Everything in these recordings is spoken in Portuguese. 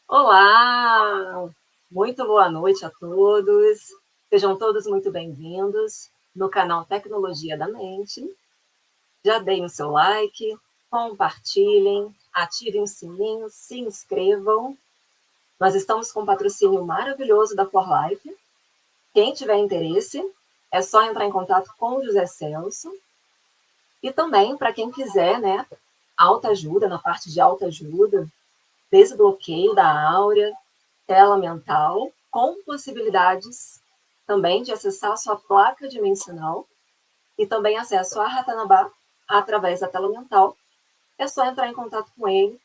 Olá! Muito boa noite a todos. Sejam todos muito bem-vindos no canal Tecnologia da Mente. Já deem o seu like, compartilhem, ativem o sininho, se inscrevam. Nós estamos com um patrocínio maravilhoso da For Life. Quem tiver interesse, é só entrar em contato com o José Celso. E também, para quem quiser, né, autoajuda, na parte de autoajuda, desbloqueio da áurea, tela mental, com possibilidades também de acessar a sua placa dimensional e também acesso a Ratanabá através da tela mental. É só entrar em contato com ele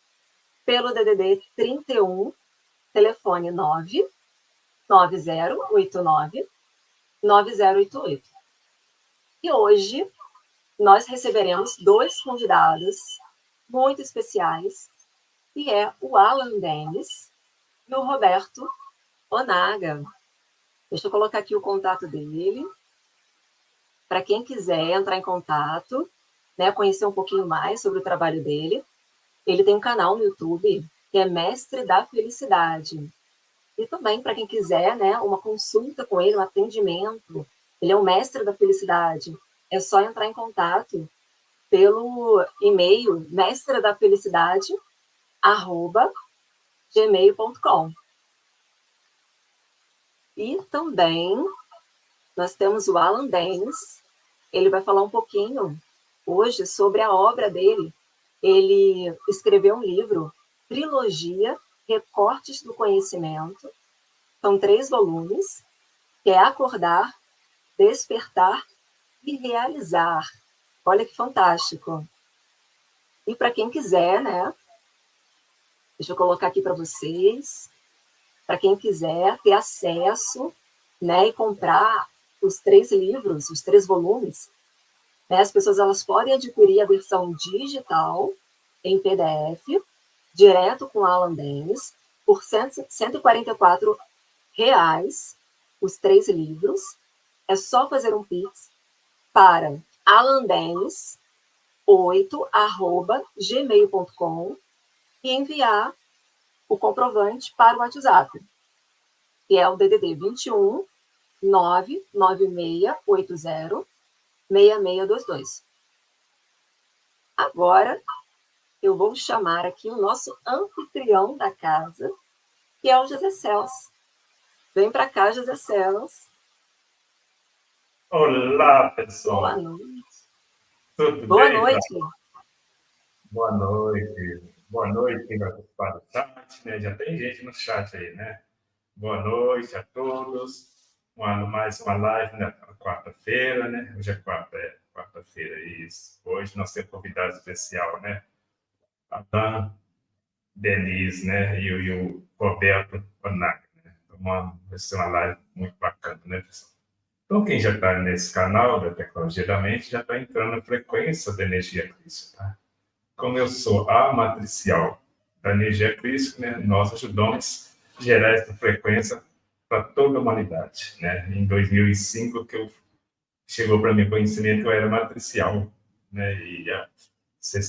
pelo DDD 31, telefone 99089-9088. E hoje nós receberemos dois convidados muito especiais, que é o Alan Dennis e o Roberto Onaga. Deixa eu colocar aqui o contato dele, para quem quiser entrar em contato, né, conhecer um pouquinho mais sobre o trabalho dele. Ele tem um canal no YouTube, que é Mestre da Felicidade. E também, para quem quiser, né, uma consulta com ele, um atendimento, ele é o Mestre da Felicidade. É só entrar em contato pelo e-mail mestredafelicidade@gmail.com. E também nós temos o Alan Dennis. Ele vai falar um pouquinho hoje sobre a obra dele. Ele escreveu um livro, Trilogia Recortes do Conhecimento. São 3 volumes, que é Acordar, Despertar e Realizar. Olha que fantástico. E para quem quiser, né? Deixa eu colocar aqui para vocês. Para quem quiser ter acesso, né, e comprar os 3 livros, os 3 volumes, né, as pessoas elas podem adquirir a versão digital em PDF, direto com Alan Dennis, por R$ 144, os 3 livros. É só fazer um Pix para alandennis8@gmail.com e enviar o comprovante para o WhatsApp, que é o DDD 21 99680 6622. Agora, eu vou chamar aqui o nosso anfitrião da casa, que é o José Celso. Vem para cá, José Celso. Olá, pessoal. Boa noite. Tudo Boa bem? noite. Boa noite. Boa noite, quem vai participar do chat, né? Já tem gente no chat aí, né? Boa noite a todos. Mais uma live na quarta-feira, né? Hoje é quarta-feira, isso. Hoje nós temos convidado especial, né? A Dan, Denise, né? E o Roberto Onaga, né? Vai ser uma live muito bacana, né, pessoal? Então, quem já está nesse canal da Tecnologia da Mente já está entrando na frequência da energia crística, tá? Como eu sou a matricial da energia crística, né, nós ajudamos a gerar essa frequência para toda a humanidade, né? Em 2005, chegou para mim conhecimento que eu era matricial, né? E a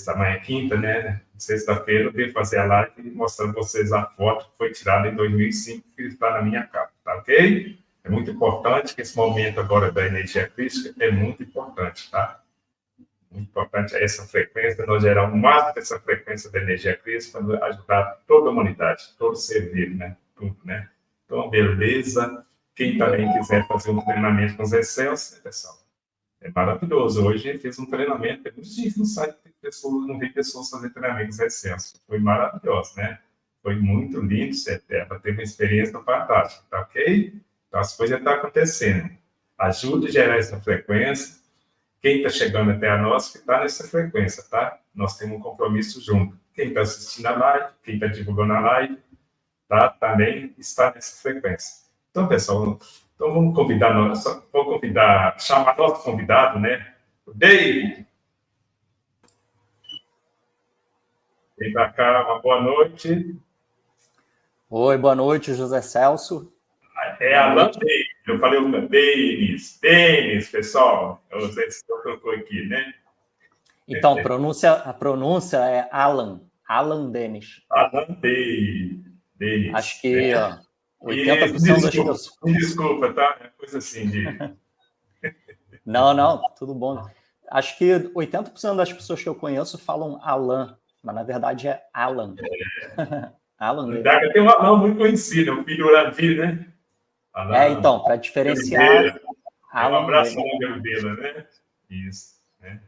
amanhã é quinta, né? Sexta-feira eu devo fazer a live mostrando para vocês a foto que foi tirada em 2005, que está na minha capa, tá ok? É muito importante que esse momento agora da energia crística é muito importante, tá? Muito importante é essa frequência, nós gerar o máximo dessa frequência da energia crística para ajudar toda a humanidade, todo ser vivo, né? Tudo, né? Então, beleza. Quem também quiser fazer um treinamento com os Excels, né, pessoal? É maravilhoso. Hoje eu fiz um treinamento, tem muitos dias no site, não vi pessoas fazendo treinamento com Excels. Foi maravilhoso, né? Foi muito lindo, ela teve uma experiência fantástica, tá ok? Então, as coisas estão acontecendo. Ajude a gerar essa frequência. Quem está chegando até a nós, que está nessa frequência, tá? Nós temos um compromisso junto. Quem está assistindo a live, quem está divulgando a live, tá? Também está nessa frequência. Então, pessoal, então vamos chamar nosso convidado, né? O David. Vem para cá, uma boa noite. Oi, boa noite, José Celso. É Alan Denis. Eu falei o Denis. Denis, pessoal. Você colocou aqui, né? Então, a pronúncia é Alan Denis. Alan Denis. Acho que né? 80% das pessoas... Desculpa, tá? É coisa assim de... Não, tudo bom. Acho que 80% das pessoas que eu conheço falam Alan, mas na verdade é Alan. Alan Denis. Daga tem um Alan muito conhecido, o filho Urandir, né? Alan, então, para diferenciar... Um abraço, Alan de Oliveira, né? Isso, né?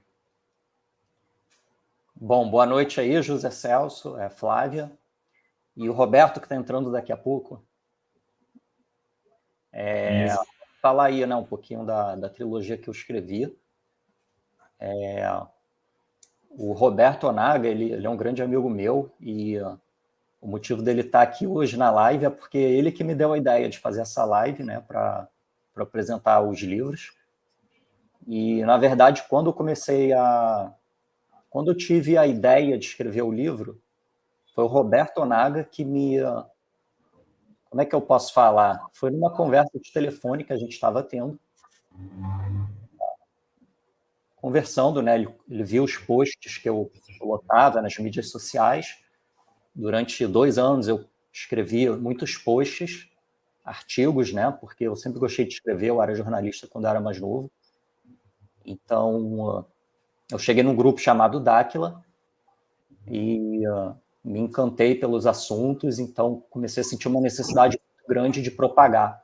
Bom, boa noite aí, José Celso, Flávia, e o Roberto, que está entrando daqui a pouco. Falar aí, né, um pouquinho da trilogia que eu escrevi. O Roberto Onaga, ele é um grande amigo meu, e o motivo dele estar aqui hoje na live é porque ele que me deu a ideia de fazer essa live, né, para apresentar os livros. E, na verdade, quando eu tive a ideia de escrever o livro, foi o Roberto Onaga que me... Como é que eu posso falar? Foi numa conversa de telefone que a gente estava tendo, conversando, né? Ele viu os posts que eu colocava nas mídias sociais. Durante 2 anos eu escrevi muitos posts, artigos, né? Porque eu sempre gostei de escrever, eu era jornalista quando eu era mais novo. Então, eu cheguei num grupo chamado Dáquila e me encantei pelos assuntos, então comecei a sentir uma necessidade muito grande de propagar.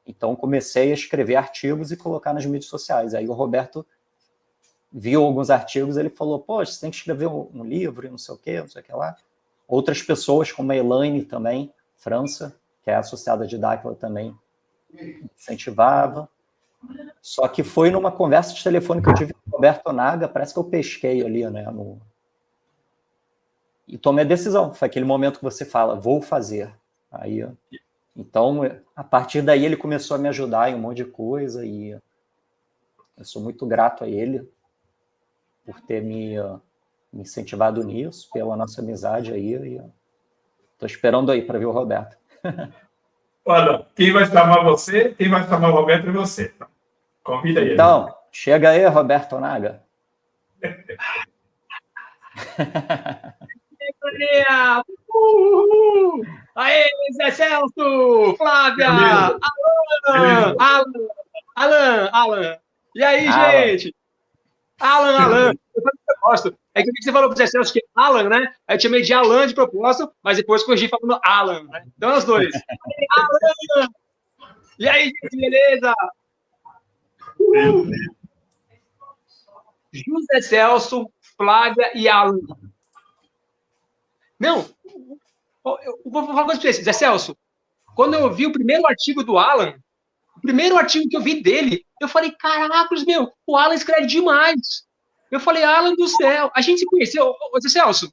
Então, comecei a escrever artigos e colocar nas mídias sociais. Aí o Roberto viu alguns artigos, ele falou, poxa, você tem que escrever um livro e não sei o quê, não sei o que lá. Outras pessoas, como a Elaine também, França, que é associada de Dáquila também, incentivava. Só que foi numa conversa de telefone que eu tive com o Roberto Onaga, parece que eu pesquei ali, né, e tomei a decisão. Foi aquele momento que você fala, vou fazer. Aí, então, a partir daí ele começou a me ajudar em um monte de coisa e eu sou muito grato a ele por ter me incentivado nisso, pela nossa amizade aí. Estou esperando aí para ver o Roberto. Olha, quem vai chamar você, quem vai chamar o Roberto é você. Convida ele. Então, chega aí, Roberto Onaga. Aê, Zé Celso! Flávia! Alan! E aí, gente? Alan! Eu gosto. É que você falou pro Zé Celso que é Alan, né? Aí eu chamei de Alan de propósito, mas depois corrigi falando Alan, né? Então, os dois. Alan! E aí, gente, beleza? José Celso, Flávia e Alan. Não, eu vou falar uma coisa pra você, Zé Celso. Quando eu vi o primeiro artigo do Alan, o primeiro artigo que eu vi dele, eu falei, caracas, meu, o Alan escreve demais. Eu falei, Alan do céu, a gente se conheceu, Zé Celso,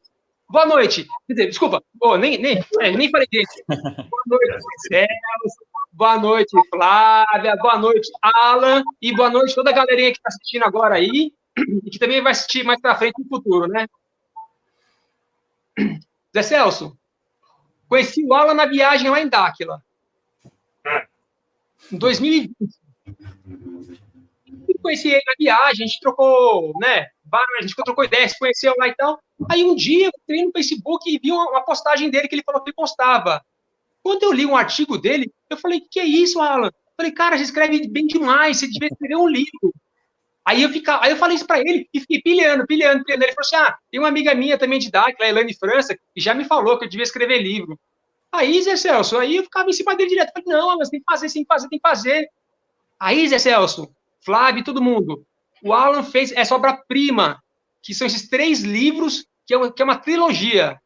boa noite. Quer dizer, desculpa, nem falei gente. Boa noite, Zé Celso, boa noite, Flávia, boa noite, Alan, e boa noite toda a galerinha que está assistindo agora aí, e que também vai assistir mais para frente no futuro, né? Zé Celso, conheci o Alan na viagem lá em Dáquila, em 2020. Conheci ele na viagem, a gente trocou, né? A gente trocou ideias, se conheceu lá e tal. Aí um dia eu entrei no Facebook e vi uma postagem dele que ele falou que ele postava. Quando eu li um artigo dele, eu falei, que é isso, Alan? Eu falei, cara, você escreve bem demais, você devia escrever um livro. Aí eu falei isso pra ele e fiquei pilhando. Ele falou assim, tem uma amiga minha também de Dáquila, a Elaine França, que já me falou que eu devia escrever livro. Aí, Zé Celso, aí eu ficava em cima dele direto. Eu falei, não, mas tem que fazer. Aí, Zé Celso, Flávio e todo mundo, o Alan fez essa obra-prima, que são esses 3 livros, que é uma trilogia.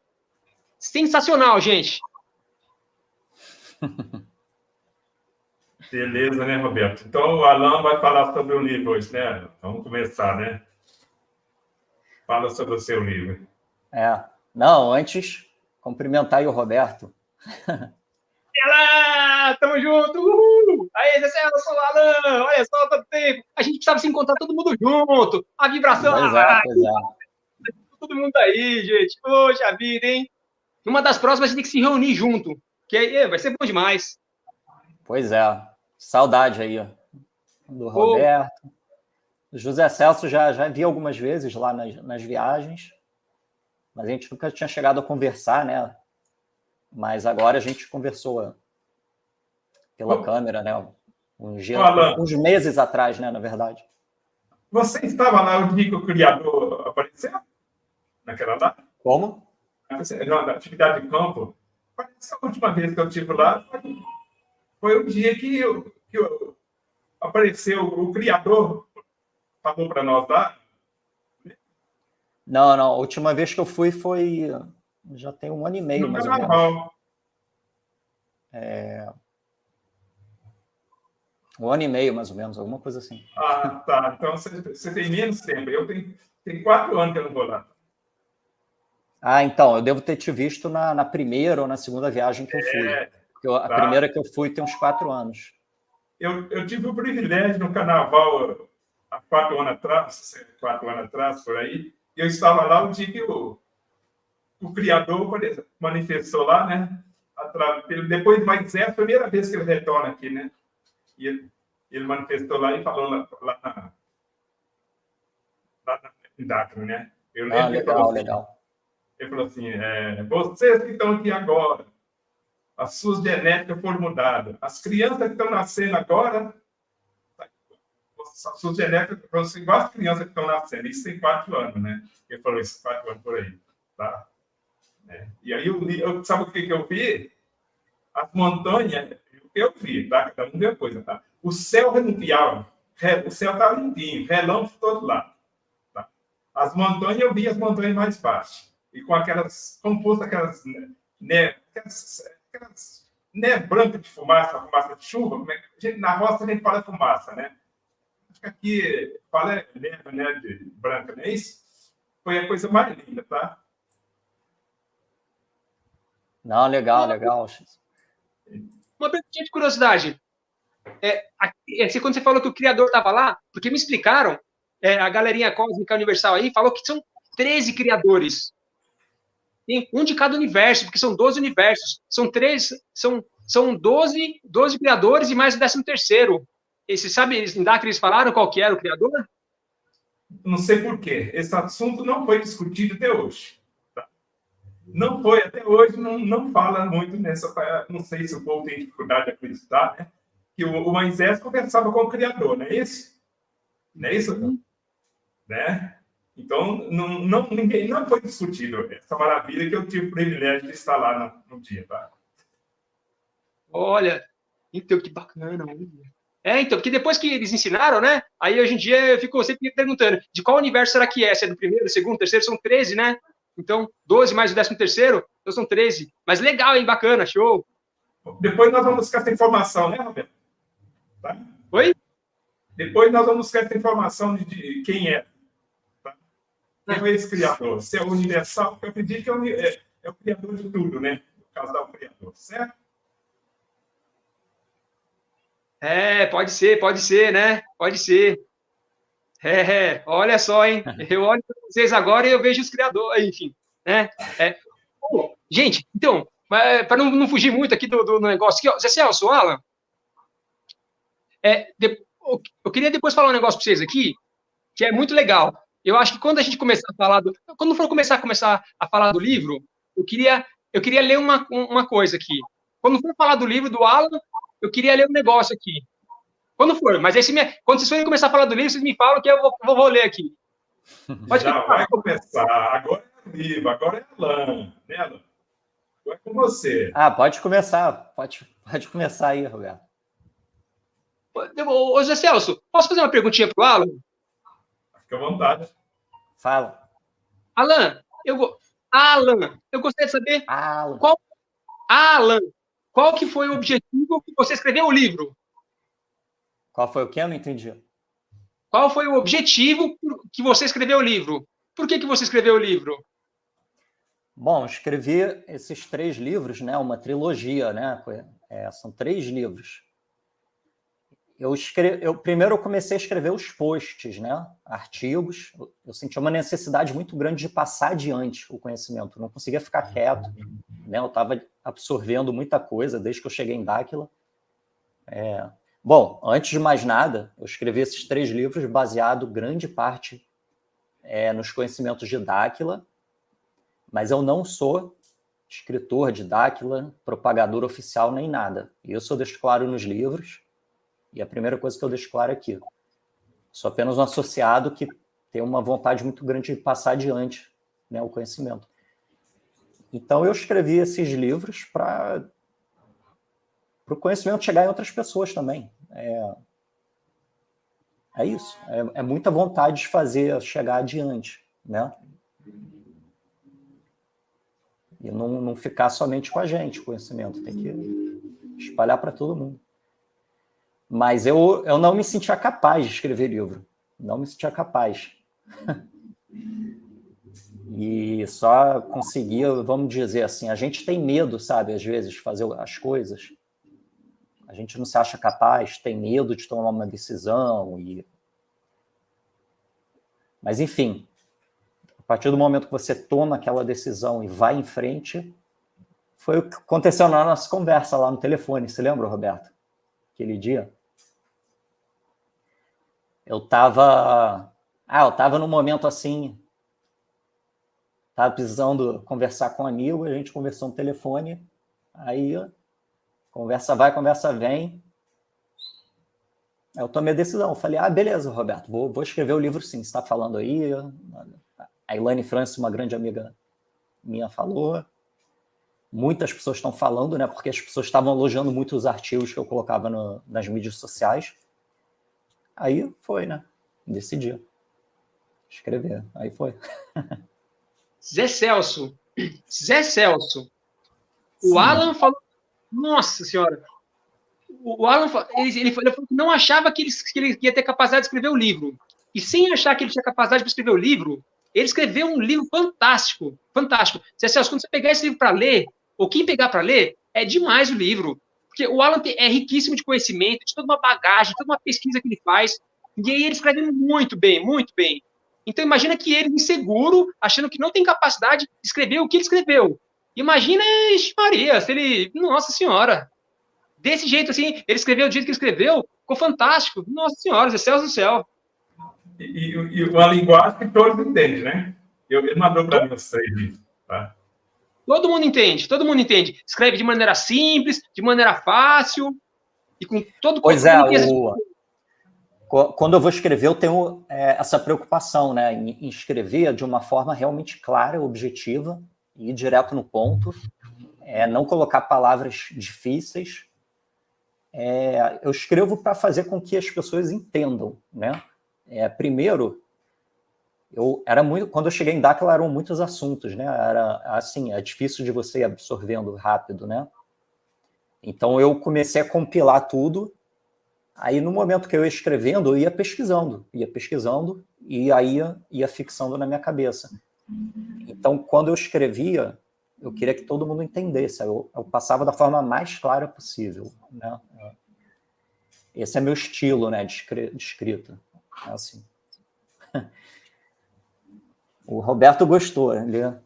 Sensacional, gente. Beleza, né, Roberto? Então, o Alan vai falar sobre o livro hoje, né? Vamos começar, né? Fala sobre o seu livro. Não, antes, cumprimentar aí o Roberto. Olá, tamo junto! Uhul! Aí, Zé Celso, Alan, olha só quanto tempo! A gente precisava se encontrar todo mundo junto! A vibração... Pois é. Todo mundo aí, gente! Poxa vida, hein? Numa das próximas a gente tem que se reunir junto, que aí vai ser bom demais. Pois é, saudade aí do Roberto. O José Celso já vi algumas vezes lá nas viagens, mas a gente nunca tinha chegado a conversar, né? Mas agora a gente conversou pela câmera, né? Uns meses atrás, né, na verdade. Você estava lá o dia que o criador apareceu? Naquela data? Como? Na atividade de campo. Essa última vez que eu estive lá foi o dia que apareceu o criador, falou para nós lá. Não, a última vez que eu fui foi... Já tem 1 ano e meio, mais ou menos. 1 ano e meio, mais ou menos, alguma coisa assim. Ah, tá. Então você tem menos tempo. Eu tenho 4 anos que eu não vou lá. Ah, então, eu devo ter te visto na primeira ou na segunda viagem que eu fui. Porque a primeira que eu fui tem uns 4 anos. Eu tive o privilégio no carnaval há 4 anos atrás, por aí. Eu estava lá o dia que o criador manifestou lá, né? Depois de mais a primeira vez que ele retorna aqui, né? E ele manifestou lá e falou lá em Dakar, né? Eu lembro que legal. Ele falou assim, vocês que estão aqui agora, as suas genéticas foram mudadas. As crianças que estão nascendo agora, as suas genéticas vão ser igual as crianças que estão nascendo. Isso tem 4 anos, né? Ele falou isso, 4 anos por aí. Tá? E aí, sabe o que eu vi? As montanhas, eu vi, tá? Cada um vê coisa, tá? O céu renunciava, o céu estava limpinho, relâmpago todo lado. Tá? As montanhas, eu vi as montanhas mais baixas. E com aquelas, como fosse aquelas branca de fumaça de chuva, na roça a gente fala fumaça, né? Acho que aqui fala neve, né, de branca, não é isso? Foi a coisa mais linda, tá? Não, legal. Uma perguntinha de curiosidade. Quando você falou que o criador estava lá, porque me explicaram, a galerinha cósmica universal aí falou que são 13 criadores. Tem um de cada universo, porque são 12 universos. São 12 criadores e mais o 13º. Você sabe, eles falaram qual que era o criador? Não sei por quê. Esse assunto não foi discutido até hoje. Tá? Não foi, até hoje, não fala muito nessa... Não sei se o povo tem dificuldade de acreditar, né? Que o Moisés conversava com o Criador, não é isso? Não é isso? Né? Então, ninguém não foi discutido essa maravilha que eu tive o privilégio de estar lá no dia, tá? Olha, então, que bacana. Então, porque depois que eles ensinaram, né? Aí, hoje em dia, eu fico sempre perguntando, de qual universo será que é? Se é do primeiro, segundo, terceiro? São 13, né? Então, 12 mais o 13º, então são 13. Mas legal, hein? Bacana, show. Depois nós vamos buscar essa informação, né, Roberto? Tá? Oi? Depois nós vamos buscar essa informação de quem é. Quem é esse criador? Se é o universal, porque eu acredito que é o criador de tudo, né? No caso do criador, certo? Pode ser, né? Pode ser. Olha só, hein? Eu olho para vocês agora e eu vejo os criadores, enfim, né? Gente, então, para não fugir muito aqui do negócio aqui, ó, Zé Celso, Alan, eu queria depois falar um negócio para vocês aqui, que é muito legal. Eu acho que quando a gente começar a falar quando for começar a falar do livro, eu queria ler uma coisa aqui. Quando for falar do livro do Alan, eu queria ler um negócio aqui. Quando for, mas quando vocês forem começar a falar do livro, vocês me falam que eu vou ler aqui. Já vai começar. Agora é o livro, agora é a Alan, né, Alan? Agora é com você. Pode começar. Pode começar aí, Roberto. Ô, Zé Celso, posso fazer uma perguntinha para o Alan? Fica à vontade. Fala. Alan, eu gostaria de saber qual que foi o objetivo que você escreveu o livro? Qual foi o quê? Eu não entendi. Qual foi o objetivo que você escreveu o livro? Por que você escreveu o livro? Bom, escrevi esses 3 livros, né? Uma trilogia, né? São 3 livros. Primeiro eu comecei a escrever os posts, né? Artigos. Eu senti uma necessidade muito grande de passar adiante o conhecimento. Eu não conseguia ficar quieto, né? Eu estava absorvendo muita coisa desde que eu cheguei em Dáquila. Bom, antes de mais nada, eu escrevi esses 3 livros baseado, grande parte, nos conhecimentos de Dáquila, mas eu não sou escritor de Dáquila, propagador oficial, nem nada. Isso eu deixo claro nos livros, e a primeira coisa que eu deixo claro aqui, sou apenas um associado que tem uma vontade muito grande de passar adiante, né, o conhecimento. Então, eu escrevi esses livros para o conhecimento chegar em outras pessoas também. É isso. É muita vontade de fazer chegar adiante, né? E não ficar somente com a gente, o conhecimento. Tem que espalhar para todo mundo. Mas eu não me sentia capaz de escrever livro. Não me sentia capaz. E só conseguia, vamos dizer assim, a gente tem medo, sabe, às vezes, de fazer as coisas. A gente não se acha capaz, tem medo de tomar uma decisão. Mas, enfim, a partir do momento que você toma aquela decisão e vai em frente, foi o que aconteceu na nossa conversa lá no telefone. Você lembra, Roberto? Aquele dia? Eu estava num momento assim, estava precisando conversar com um amigo, a gente conversou no telefone, aí conversa vai, conversa vem. Eu tomei a decisão, falei, beleza, Roberto, vou escrever o livro sim, você está falando aí. A Elaine Francis, uma grande amiga minha, falou. Muitas pessoas estão falando, né, porque as pessoas estavam elogiando muito os artigos que eu colocava nas mídias sociais. Aí foi, né, decidi escrever, aí foi. Zé Celso, o Alan falou, nossa senhora, o Alan ele falou que não achava que ele ia ter capacidade de escrever o livro. E sem achar que ele tinha capacidade de escrever o livro, ele escreveu um livro fantástico, fantástico. Zé Celso, quando você pegar esse livro para ler, ou quem pegar para ler, é demais o livro. Porque o Alan é riquíssimo de conhecimento, de toda uma bagagem, toda uma pesquisa que ele faz. E aí ele escreve muito bem, muito bem. Então imagina que ele, inseguro, achando que não tem capacidade de escrever o que ele escreveu. Imagina, Maria, se ele... Nossa Senhora! Desse jeito, assim, ele escreveu do jeito que ele escreveu, ficou fantástico. Nossa Senhora, Zé Celso do céu. E uma linguagem que todos entendem, né? Ele mandou para mim os 3 livros, tá? Todo mundo entende. Escreve de maneira simples, de maneira fácil, e com todo... Pois quando eu vou escrever, eu tenho essa preocupação, né, em escrever de uma forma realmente clara, objetiva, ir direto no ponto, não colocar palavras difíceis. Eu escrevo para fazer com que as pessoas entendam, né? Primeiro, quando eu cheguei em Dáquila, eram muitos assuntos, né? Era assim, é difícil de você ir absorvendo rápido, né? Então eu comecei a compilar tudo. Aí no momento que eu ia escrevendo, eu ia pesquisando, e aí ia fixando na minha cabeça. Então quando eu escrevia, eu queria que todo mundo entendesse. Eu passava da forma mais clara possível, né? Esse é meu estilo, né, de escrita. É assim. O Roberto gostou, né?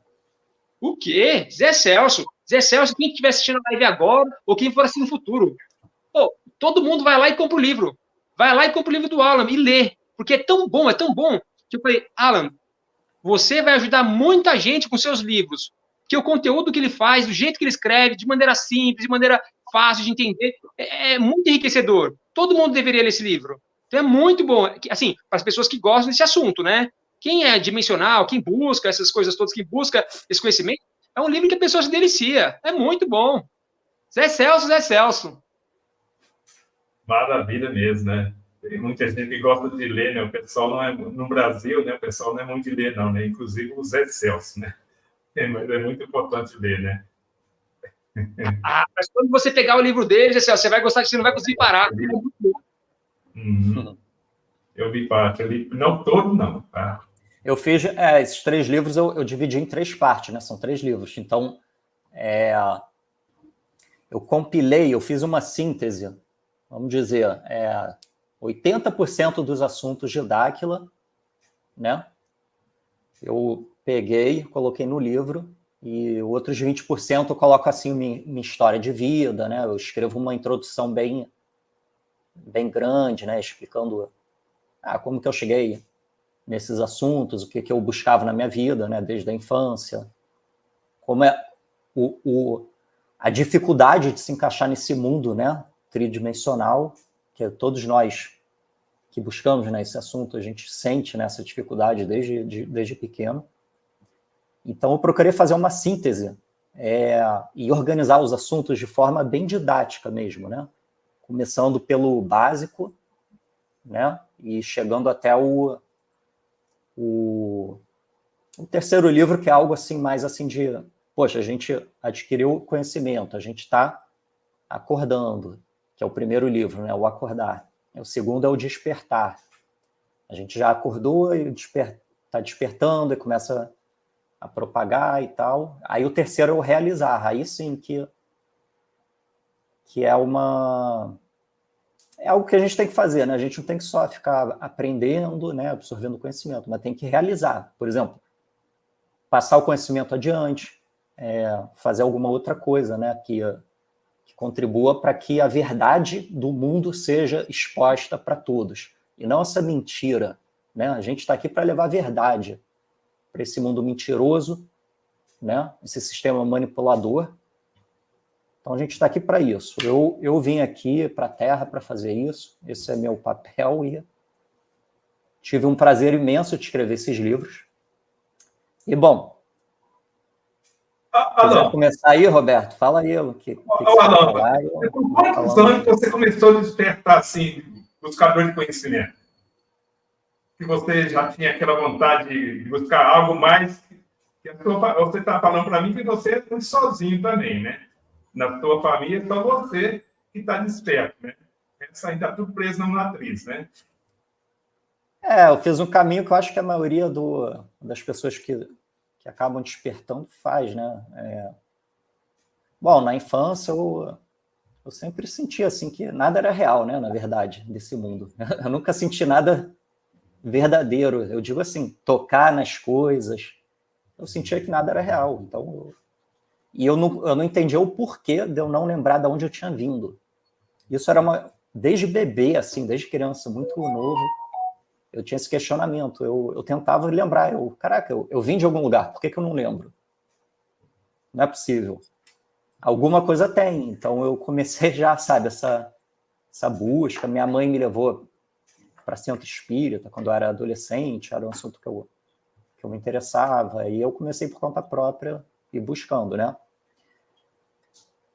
O quê? Zé Celso, quem estiver assistindo a live agora, ou quem for assistir no futuro, todo mundo vai lá e compra o livro. Vai lá e compra o livro do Alan e lê. Porque é tão bom, que eu falei, Alan, você vai ajudar muita gente com seus livros. Porque o conteúdo que ele faz, do jeito que ele escreve, de maneira simples, de maneira fácil de entender, é muito enriquecedor. Todo mundo deveria ler esse livro. Então é muito bom. Assim, para as pessoas que gostam desse assunto, né? Quem é dimensional, quem busca essas coisas todas, quem busca esse conhecimento, é um livro que a pessoa se delicia. É muito bom. Zé Celso. Maravilha mesmo, né? Tem muita gente que gosta de ler, né? O pessoal não é... No Brasil, né? O pessoal não é muito de ler, não, né? Inclusive o Zé Celso, né? Mas é muito importante ler, né? Mas quando você pegar o livro dele, Zé Celso, você vai gostar, você não vai conseguir parar. Eu vi parte, não todo, não, tá? Eu fiz esses 3 livros, eu dividi em 3 partes, né? São 3 livros. Então, eu compilei, eu fiz uma síntese, vamos dizer, 80% dos assuntos de Dáquila, né? Eu peguei, coloquei no livro, e outros 20% eu coloco assim minha história de vida, né? Eu escrevo uma introdução bem bem grande, né, explicando como que eu cheguei nesses assuntos, o que eu buscava na minha vida, né, desde a infância, como é a dificuldade de se encaixar nesse mundo, né, tridimensional, que todos nós que buscamos, né, esse assunto, a gente sente, né, essa dificuldade desde pequeno. Então, eu procurei fazer uma síntese e organizar os assuntos de forma bem didática mesmo, né? Começando pelo básico, né? E chegando até o terceiro livro, que é algo assim mais assim de, poxa, a gente adquiriu conhecimento, a gente está acordando, que é o primeiro livro, né? O Acordar. O segundo é o Despertar. A gente já acordou e está despertando e começa a propagar e tal. Aí o terceiro é o Realizar. Aí sim que é algo que a gente tem que fazer, né? A gente não tem que só ficar aprendendo, né, absorvendo conhecimento, mas tem que realizar. Por exemplo, passar o conhecimento adiante, fazer alguma outra coisa, né, que contribua para que a verdade do mundo seja exposta para todos. E não essa mentira, né? A gente está aqui para levar a verdade para esse mundo mentiroso, né? Esse sistema manipulador. Então, a gente está aqui para isso. Eu vim aqui para a Terra para fazer isso. Esse é meu papel e tive um prazer imenso de escrever esses livros. E, bom, quiser começar aí, Roberto, fala aí o que você quer falar. Com quantos anos você começou a despertar, assim, buscador de conhecimento? Que você já tinha aquela vontade de buscar algo mais... Você está falando para mim que você é muito sozinho também, né? Na sua família, é só você que está desperto, né? Isso ainda está tudo preso na matriz, né? Eu fiz um caminho que eu acho que a maioria das pessoas que acabam despertando faz, né? Bom, na infância eu sempre senti assim que nada era real, né? Na verdade, desse mundo. Eu nunca senti nada verdadeiro. Eu digo assim, tocar nas coisas. Eu sentia que nada era real. Então, eu não entendia o porquê de eu não lembrar de onde eu tinha vindo. Isso era desde bebê, assim, desde criança, muito novo. Eu tinha esse questionamento. Eu tentava lembrar. Caraca, eu vim de algum lugar. Por que eu não lembro? Não é possível. Alguma coisa tem. Então, eu comecei já, sabe, essa busca. Minha mãe me levou para centro espírita quando eu era adolescente. Era um assunto que eu me interessava. E eu comecei por conta própria e buscando, né?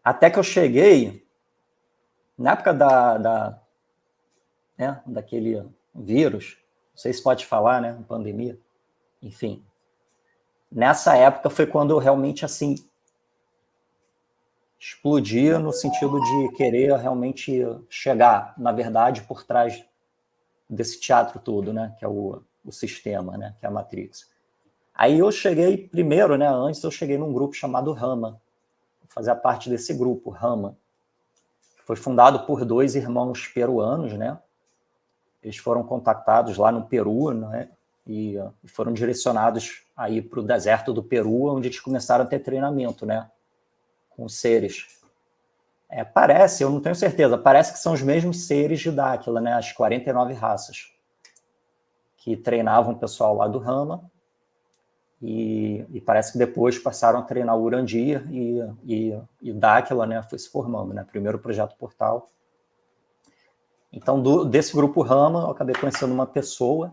Até que eu cheguei, na época daquele vírus, não sei se pode falar, né? Pandemia. Enfim. Nessa época foi quando eu realmente, assim, explodi no sentido de querer realmente chegar, na verdade, por trás desse teatro todo, né? Que é o sistema, né? Que é a Matrix. Aí eu cheguei primeiro, né? Antes eu cheguei num grupo chamado Rama. Fazia parte desse grupo, Rama. Foi fundado por 2 irmãos peruanos, né? Eles foram contactados lá no Peru, né? E foram direcionados aí para o deserto do Peru, onde eles começaram a ter treinamento, né? Com seres. Parece, eu não tenho certeza, parece que são os mesmos seres de Dáquila, né? As 49 raças que treinavam o pessoal lá do Rama. E parece que depois passaram a treinar o Urandir e Dáquila, né, foi se formando, né, primeiro projeto Portal. Então, desse grupo Rama, eu acabei conhecendo uma pessoa,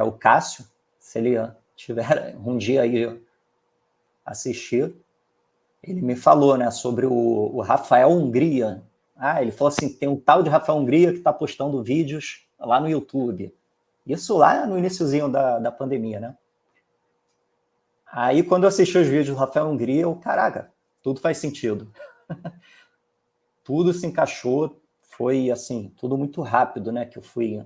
o Cássio, se ele tiver um dia aí assistir, ele me falou, né, sobre o Rafael Hungria. Ele falou assim, tem um tal de Rafael Hungria que está postando vídeos lá no YouTube. Isso lá no iniciozinho da pandemia, né? Aí, quando eu assisti os vídeos do Rafael Hungria, caraca, tudo faz sentido. Tudo se encaixou, foi, assim, tudo muito rápido, né, que eu fui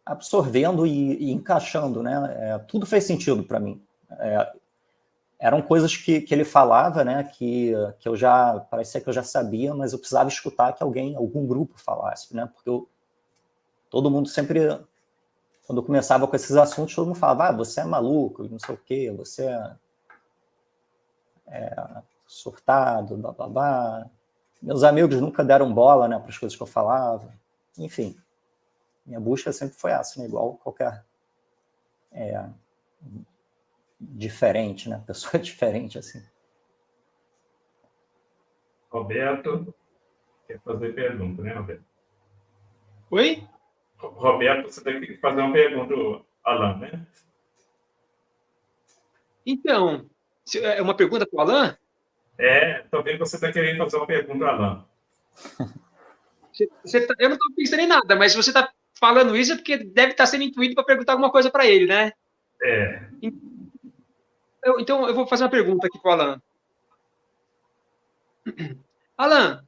absorvendo e encaixando, né, tudo fez sentido para mim. Eram coisas que ele falava, né, que eu parecia que eu já sabia, mas eu precisava escutar que algum grupo falasse, né, porque todo mundo sempre... Quando eu começava com esses assuntos, todo mundo falava, você é maluco, não sei o quê, você é surtado, blá, blá, blá. Meus amigos nunca deram bola, né, para as coisas que eu falava. Enfim, minha busca sempre foi essa, né, igual qualquer diferente, né, pessoa diferente, assim. Roberto quer fazer pergunta, né, Roberto? Oi? Roberto, você tem que fazer uma pergunta, Alan, né? Então, é uma pergunta para o Alan? Tô vendo que você está querendo fazer uma pergunta, Alan. Eu não estou pensando em nada, mas se você está falando isso é porque deve estar sendo intuído para perguntar alguma coisa para ele, né? Então, eu vou fazer uma pergunta aqui para o Alan. Alan,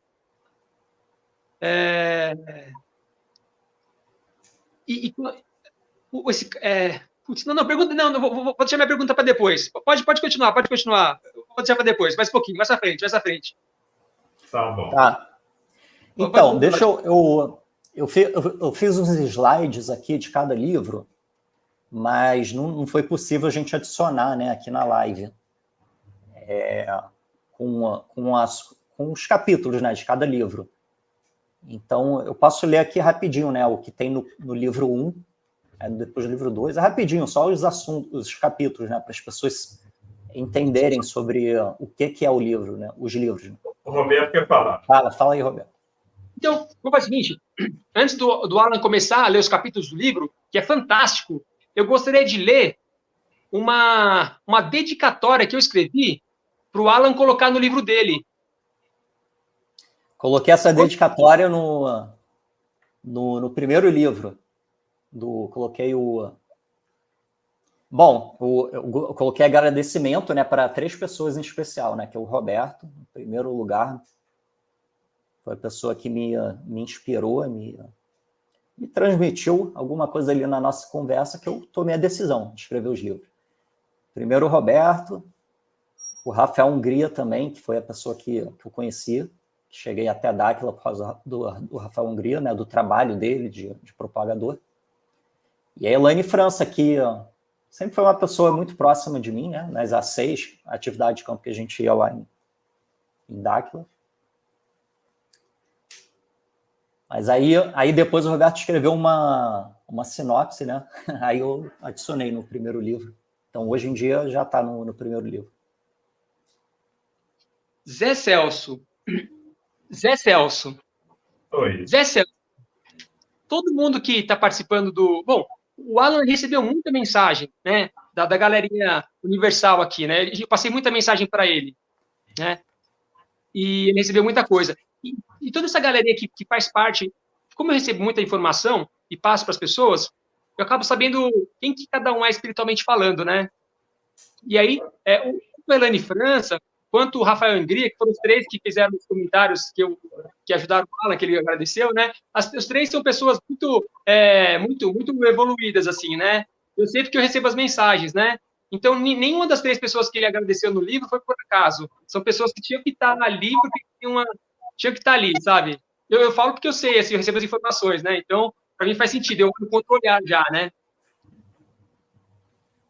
vou deixar minha pergunta para depois. Pode continuar. Vou deixar para depois, mais um pouquinho, mais à frente. Tá bom. Tá. Então, deixa eu fiz uns slides aqui de cada livro, mas não foi possível a gente adicionar, né, aqui na live, com os capítulos, né, de cada livro. Então, eu posso ler aqui rapidinho, né, o que tem no livro 1, depois do livro 2, rapidinho, só os assuntos, os capítulos, né, para as pessoas entenderem sobre o que é o livro, né, os livros. O Roberto quer falar. Fala aí, Roberto. Então, vou fazer o seguinte, antes do Alan começar a ler os capítulos do livro, que é fantástico, eu gostaria de ler uma dedicatória que eu escrevi para o Alan colocar no livro dele. Coloquei essa dedicatória no primeiro livro. Coloquei Bom, eu coloquei agradecimento, né, para 3 pessoas em especial, né, que é o Roberto, em primeiro lugar. Foi a pessoa que me inspirou, me transmitiu alguma coisa ali na nossa conversa que eu tomei a decisão de escrever os livros. Primeiro o Roberto, o Rafael Hungria também, que foi a pessoa que eu conheci, que cheguei até a Dáquila por causa do Rafael Hungria, né, do trabalho dele de propagador. E a Elaine França, que sempre foi uma pessoa muito próxima de mim, né, nas A6, a atividade de campo que a gente ia lá em Dáquila. Mas aí depois o Roberto escreveu uma sinopse, né? Aí eu adicionei no primeiro livro. Então, hoje em dia, já está no primeiro livro. Zé Celso. Oi. Zé Celso. Todo mundo que está participando do... Bom, o Alan recebeu muita mensagem, né? Da galerinha universal aqui, né? Eu passei muita mensagem para ele, né? E ele recebeu muita coisa. E toda essa galerinha que faz parte, como eu recebo muita informação e passo para as pessoas, eu acabo sabendo quem que cada um é espiritualmente falando, né? E aí, tanto a Elaine França, quanto o Rafael Hungria, que foram os 3 que fizeram os comentários que ajudaram o Alan, que ele agradeceu, né? Os 3 são pessoas muito evoluídas, assim, né? Eu sei porque eu recebo as mensagens, né? Então, nenhuma das 3 pessoas que ele agradeceu no livro foi por acaso. São pessoas que tinham que estar ali porque tinham que estar ali, sabe? Eu falo porque eu sei, assim, eu recebo as informações, né? Então, para mim faz sentido, eu encontro olhar já, né?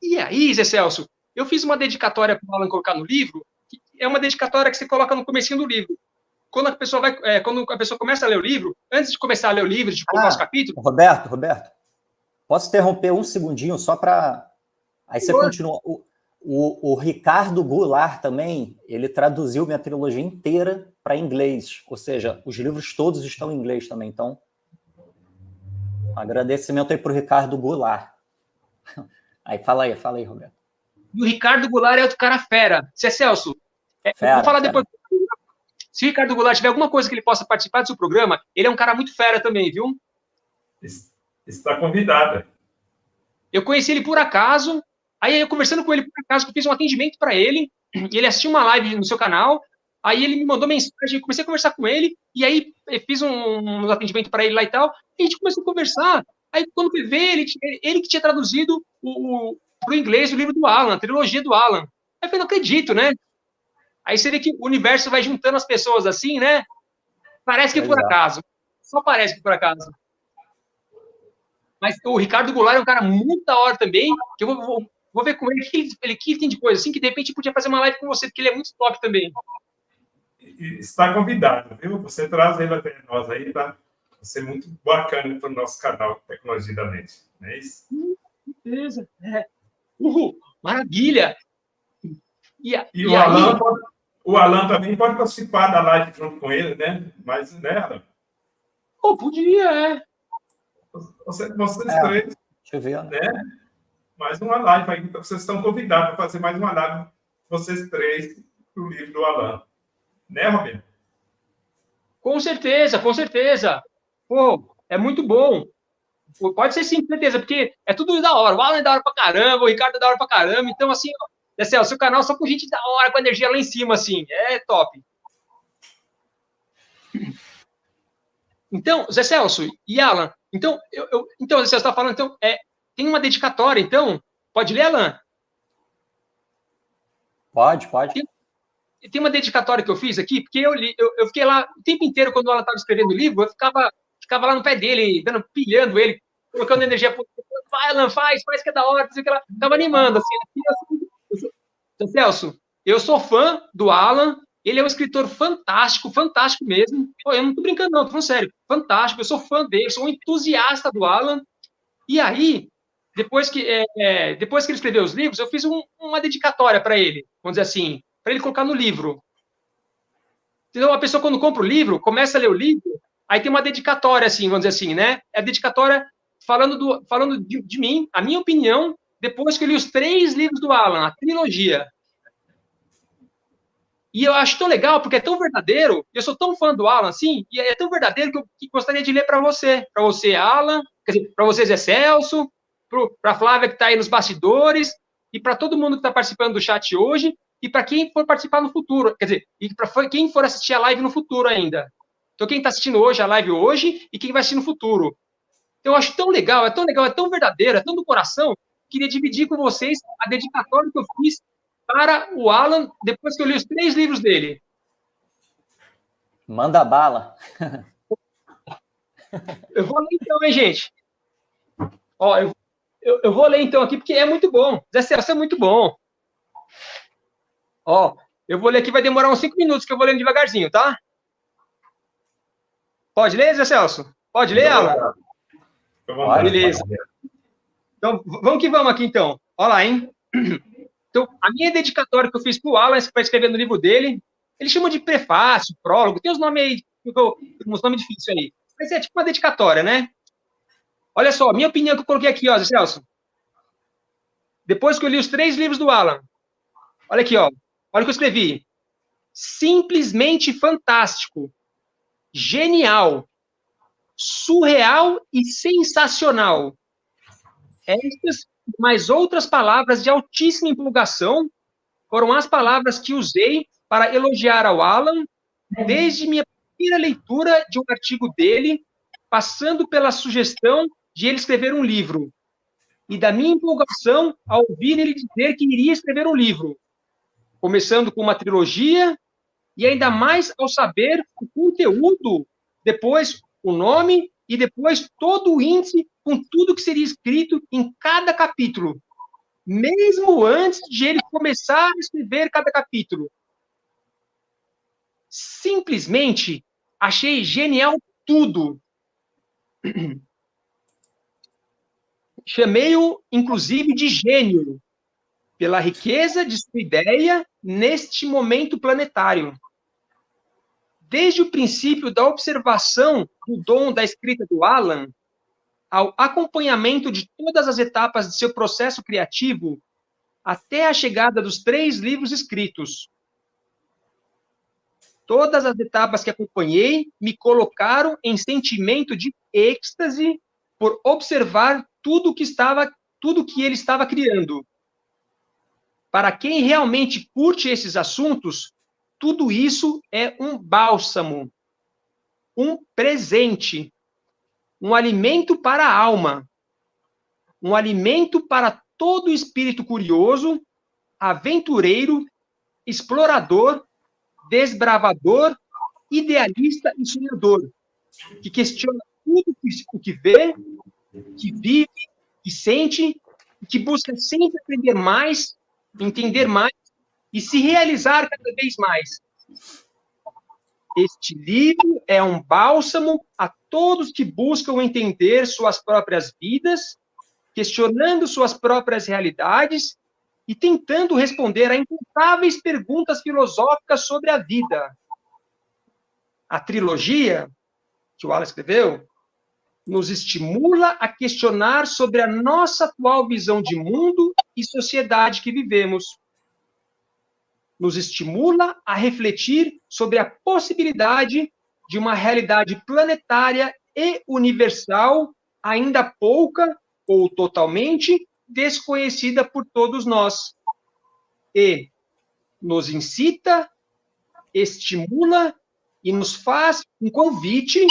E aí, Zé Celso, eu fiz uma dedicatória para o Alan colocar no livro, que é uma dedicatória que você coloca no comecinho do livro. Quando a pessoa começa a ler o livro, antes de começar a ler o livro, de colocar os capítulos... Roberto, posso interromper um segundinho só para... Aí você continua. O Ricardo Goulart também, ele traduziu minha trilogia inteira para inglês, ou seja, os livros todos estão em inglês também, então um agradecimento aí para o Ricardo Goulart. Aí, fala aí, Roberto. E o Ricardo Goulart é outro cara fera. Zé Celso, vou falar depois. Se o Ricardo Goulart tiver alguma coisa que ele possa participar do seu programa, ele é um cara muito fera também, viu? Está convidado. Eu conheci ele por acaso, aí eu conversando com ele por acaso, eu fiz um atendimento para ele, e ele assistiu uma live no seu canal, aí ele me mandou mensagem, eu comecei a conversar com ele, e aí eu fiz um atendimento para ele lá e tal, e a gente começou a conversar. Aí quando eu vi ele que tinha traduzido para o inglês o livro do Alan, a trilogia do Alan. Aí eu falei, não acredito, né? Aí você vê que o universo vai juntando as pessoas assim, né? Parece que por acaso. Só parece que por acaso. Mas o Ricardo Goulart é um cara muito da hora também, que eu vou ver com ele que ele tem de coisa assim, que de repente podia fazer uma live com você, porque ele é muito top também. e está convidado, viu? Você traz ele até nós aí, tá? Vai ser muito bacana para o nosso canal Tecnologia da Mente, não é isso? Beleza. Maravilha! E o Alan também pode participar da live junto com ele, né? Mas, né, Alan? Podia, Vocês três, deixa eu ver. né? Mais uma live aí, então vocês estão convidados para fazer mais uma live, vocês três, para o livro do Alan. Né, Robin? Com certeza, com certeza. Pô, é muito bom. Pô, pode ser sim, com certeza, porque é tudo da hora. O Alan é da hora pra caramba, o Ricardo é da hora pra caramba. Então, assim, o seu canal só com gente da hora, com energia lá em cima, assim. É top. Então, Zé Celso e Alan, então, então Zé Celso está falando, então, tem uma dedicatória, então, pode ler, Alan? Pode. Tem uma dedicatória que eu fiz aqui, porque eu fiquei lá o tempo inteiro, quando o Alan estava escrevendo o livro, eu ficava lá no pé dele, pilhando ele, colocando energia, vai, Alan, faz que é da hora, ficava animando, assim. Zé Celso, eu sou fã do Alan, ele é um escritor fantástico mesmo. Pô, eu não estou brincando, não, estou falando sério. Fantástico, eu sou fã dele, sou um entusiasta do Alan. E aí, depois que ele escreveu os livros, eu fiz uma dedicatória para ele, vamos dizer assim, para ele colocar no livro. Então, a pessoa, quando compra o livro, começa a ler o livro, aí tem uma dedicatória, assim, vamos dizer assim, né? É a dedicatória falando de mim, a minha opinião, depois que eu li os 3 livros do Alan, a trilogia. E eu acho tão legal, porque é tão verdadeiro, eu sou tão fã do Alan, assim, e é tão verdadeiro que gostaria de ler para você, Alan, quer dizer, para você, Zé Celso, para a Flávia, que está aí nos bastidores, e para todo mundo que está participando do chat hoje, e para quem for participar no futuro, quer dizer, e para quem for assistir a live no futuro ainda. Então, quem está assistindo hoje, a live hoje, e quem vai assistir no futuro. Então, eu acho tão legal, é tão verdadeiro, é tão do coração, queria dividir com vocês a dedicatória que eu fiz para o Alan, depois que eu li os 3 livros dele. Manda bala. Eu vou ler então, hein, gente? Ó, eu vou ler então aqui, porque é muito bom. Zé Celso é muito bom. Ó, eu vou ler aqui, vai demorar uns 5 minutos, que eu vou lendo devagarzinho, tá? Pode ler, Zé Celso? Pode ler, Alan? Beleza. Então, vamos que vamos aqui, então. Olha lá, hein? Então, a minha dedicatória que eu fiz para o Alan, para escrever no livro dele, ele chama de prefácio, prólogo, tem uns nomes aí, uns nomes difíceis aí. Mas é tipo uma dedicatória, né? Olha só, minha opinião que eu coloquei aqui, ó, Zé Celso. Depois que eu li os 3 livros do Alan, olha aqui, ó. Olha o que eu escrevi. Simplesmente fantástico, genial, surreal e sensacional. Estas, mais outras palavras de altíssima empolgação, foram as palavras que usei para elogiar ao Alan, desde minha primeira leitura de um artigo dele, passando pela sugestão de ele escrever um livro, e da minha empolgação ao ouvir ele dizer que iria escrever um livro, começando com uma trilogia, e ainda mais ao saber o conteúdo, depois o nome, e depois todo o índice com tudo que seria escrito em cada capítulo, mesmo antes de ele começar a escrever cada capítulo. Simplesmente achei genial tudo. Chamei-o, inclusive, de gênio, pela riqueza de sua ideia neste momento planetário. Desde o princípio da observação do dom da escrita do Alan, ao acompanhamento de todas as etapas de seu processo criativo, até a chegada dos 3 livros escritos. Todas as etapas que acompanhei me colocaram em sentimento de êxtase por observar tudo que ele estava criando. Para quem realmente curte esses assuntos, tudo isso é um bálsamo, um presente, um alimento para a alma, um alimento para todo espírito curioso, aventureiro, explorador, desbravador, idealista e sonhador, que questiona tudo o que vê, que vive, que sente, e que busca sempre aprender mais, entender mais e se realizar cada vez mais. Este livro é um bálsamo a todos que buscam entender suas próprias vidas, questionando suas próprias realidades e tentando responder a incontáveis perguntas filosóficas sobre a vida. A trilogia que o Wallace escreveu nos estimula a questionar sobre a nossa atual visão de mundo e sociedade que vivemos. Nos estimula a refletir sobre a possibilidade de uma realidade planetária e universal ainda pouca ou totalmente desconhecida por todos nós. E nos incita, estimula e nos faz um convite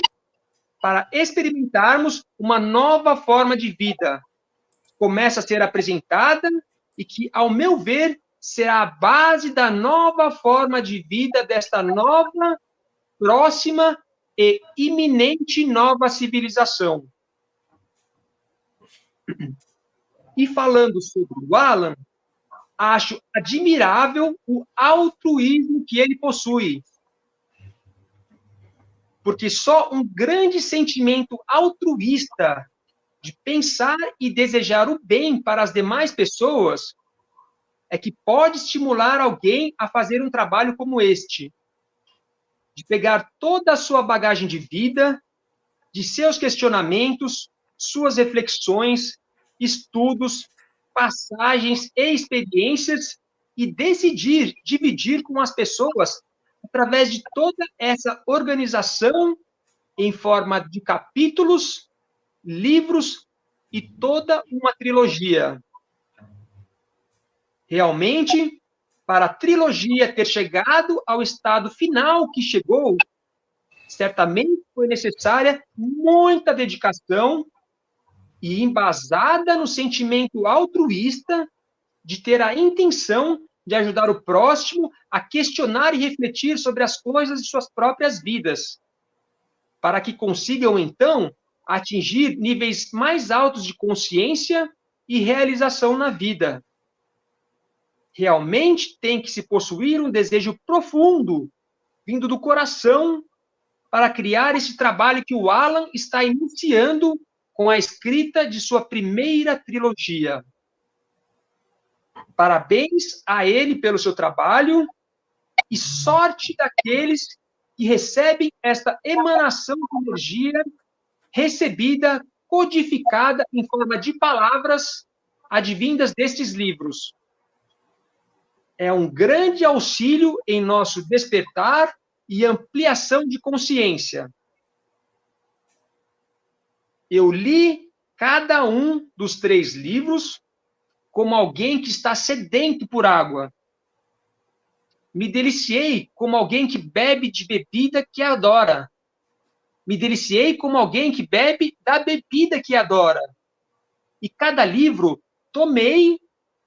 para experimentarmos uma nova forma de vida. Começa a ser apresentada e que, ao meu ver, será a base da nova forma de vida desta nova, próxima e iminente nova civilização. E falando sobre o Alan, acho admirável o altruísmo que ele possui. Porque só um grande sentimento altruísta de pensar e desejar o bem para as demais pessoas é que pode estimular alguém a fazer um trabalho como este, de pegar toda a sua bagagem de vida, de seus questionamentos, suas reflexões, estudos, passagens e experiências e decidir dividir com as pessoas através de toda essa organização em forma de capítulos, livros e toda uma trilogia. Realmente, para a trilogia ter chegado ao estado final que chegou, certamente foi necessária muita dedicação e embasada no sentimento altruísta de ter a intenção de ajudar o próximo a questionar e refletir sobre as coisas de suas próprias vidas, para que consigam, então, atingir níveis mais altos de consciência e realização na vida. Realmente tem que se possuir um desejo profundo, vindo do coração, para criar esse trabalho que o Alan está iniciando com a escrita de sua primeira trilogia. Parabéns a ele pelo seu trabalho e sorte daqueles que recebem esta emanação de energia recebida, codificada em forma de palavras advindas destes livros. É um grande auxílio em nosso despertar e ampliação de consciência. Eu li cada um dos 3 livros como alguém que está sedento por água. Me deliciei como alguém que bebe de bebida que adora. Me deliciei como alguém que bebe da bebida que adora. E cada livro tomei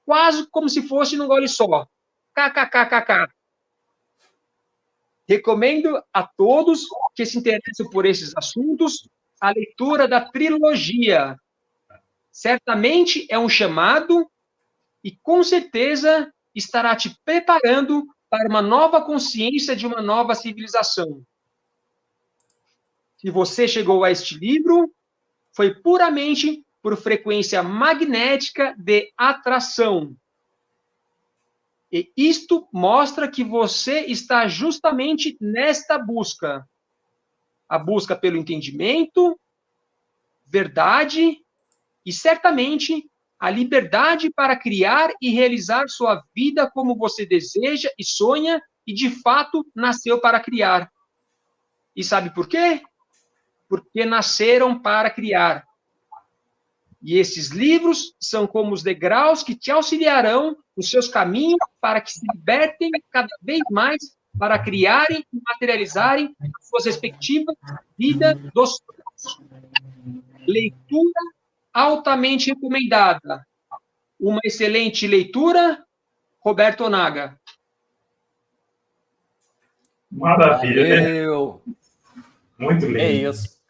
quase como se fosse num gole só. KKKKK. Recomendo a todos que se interessem por esses assuntos a leitura da trilogia. Certamente é um chamado e, com certeza, estará te preparando para uma nova consciência de uma nova civilização. Se você chegou a este livro, foi puramente por frequência magnética de atração. E isto mostra que você está justamente nesta busca. A busca pelo entendimento, verdade e, certamente, a liberdade para criar e realizar sua vida como você deseja e sonha e, de fato, nasceu para criar. E sabe por quê? Porque nasceram para criar. E esses livros são como os degraus que te auxiliarão nos seus caminhos para que se libertem cada vez mais para criarem e materializarem as suas respectivas vidas dos sonhos. Leitura altamente recomendada. Uma excelente leitura, Roberto Onaga. Maravilha, Valeu. né? Muito lindo. É isso.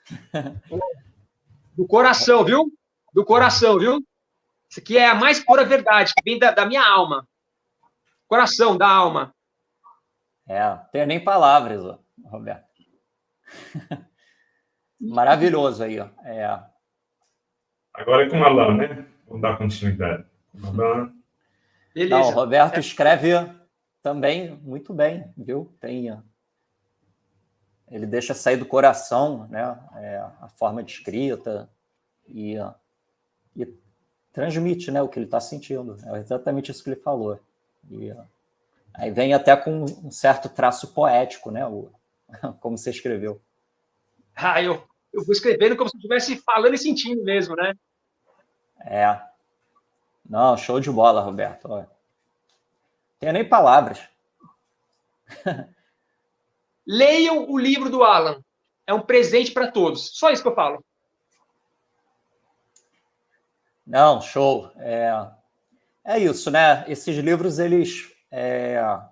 Do coração, viu? Do coração, viu? Isso aqui é a mais pura verdade, que vem da minha alma. Coração, da alma. Não tenho nem palavras, ó. Roberto. Maravilhoso aí, ó. Agora é com o Alan, né? Vamos dar continuidade. Alan. Beleza. Não, o Roberto escreve também muito bem, viu? Ele deixa sair do coração, né? A forma de escrita e transmite, né, o que ele está sentindo. É exatamente isso que ele falou. E aí vem até com um certo traço poético, né? Como você escreveu. Eu vou escrevendo como se eu estivesse falando e sentindo mesmo, né? Não, show de bola, Roberto. Olha. Tenho nem palavras. Leiam o livro do Alan. É um presente para todos. Só isso que eu falo. Não, show. É isso, né? Esses livros, eles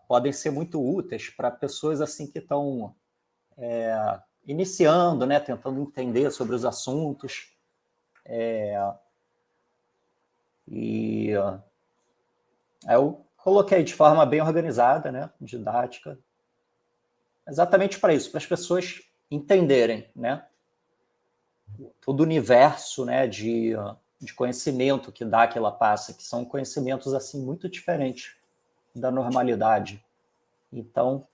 podem ser muito úteis para pessoas assim que estão iniciando, né? Tentando entender sobre os assuntos. Eu coloquei de forma bem organizada, né? Didática. Exatamente para isso, para as pessoas entenderem, né? Todo o universo, né, de conhecimento que Dáquila passa, que são conhecimentos assim muito diferentes da normalidade. Então,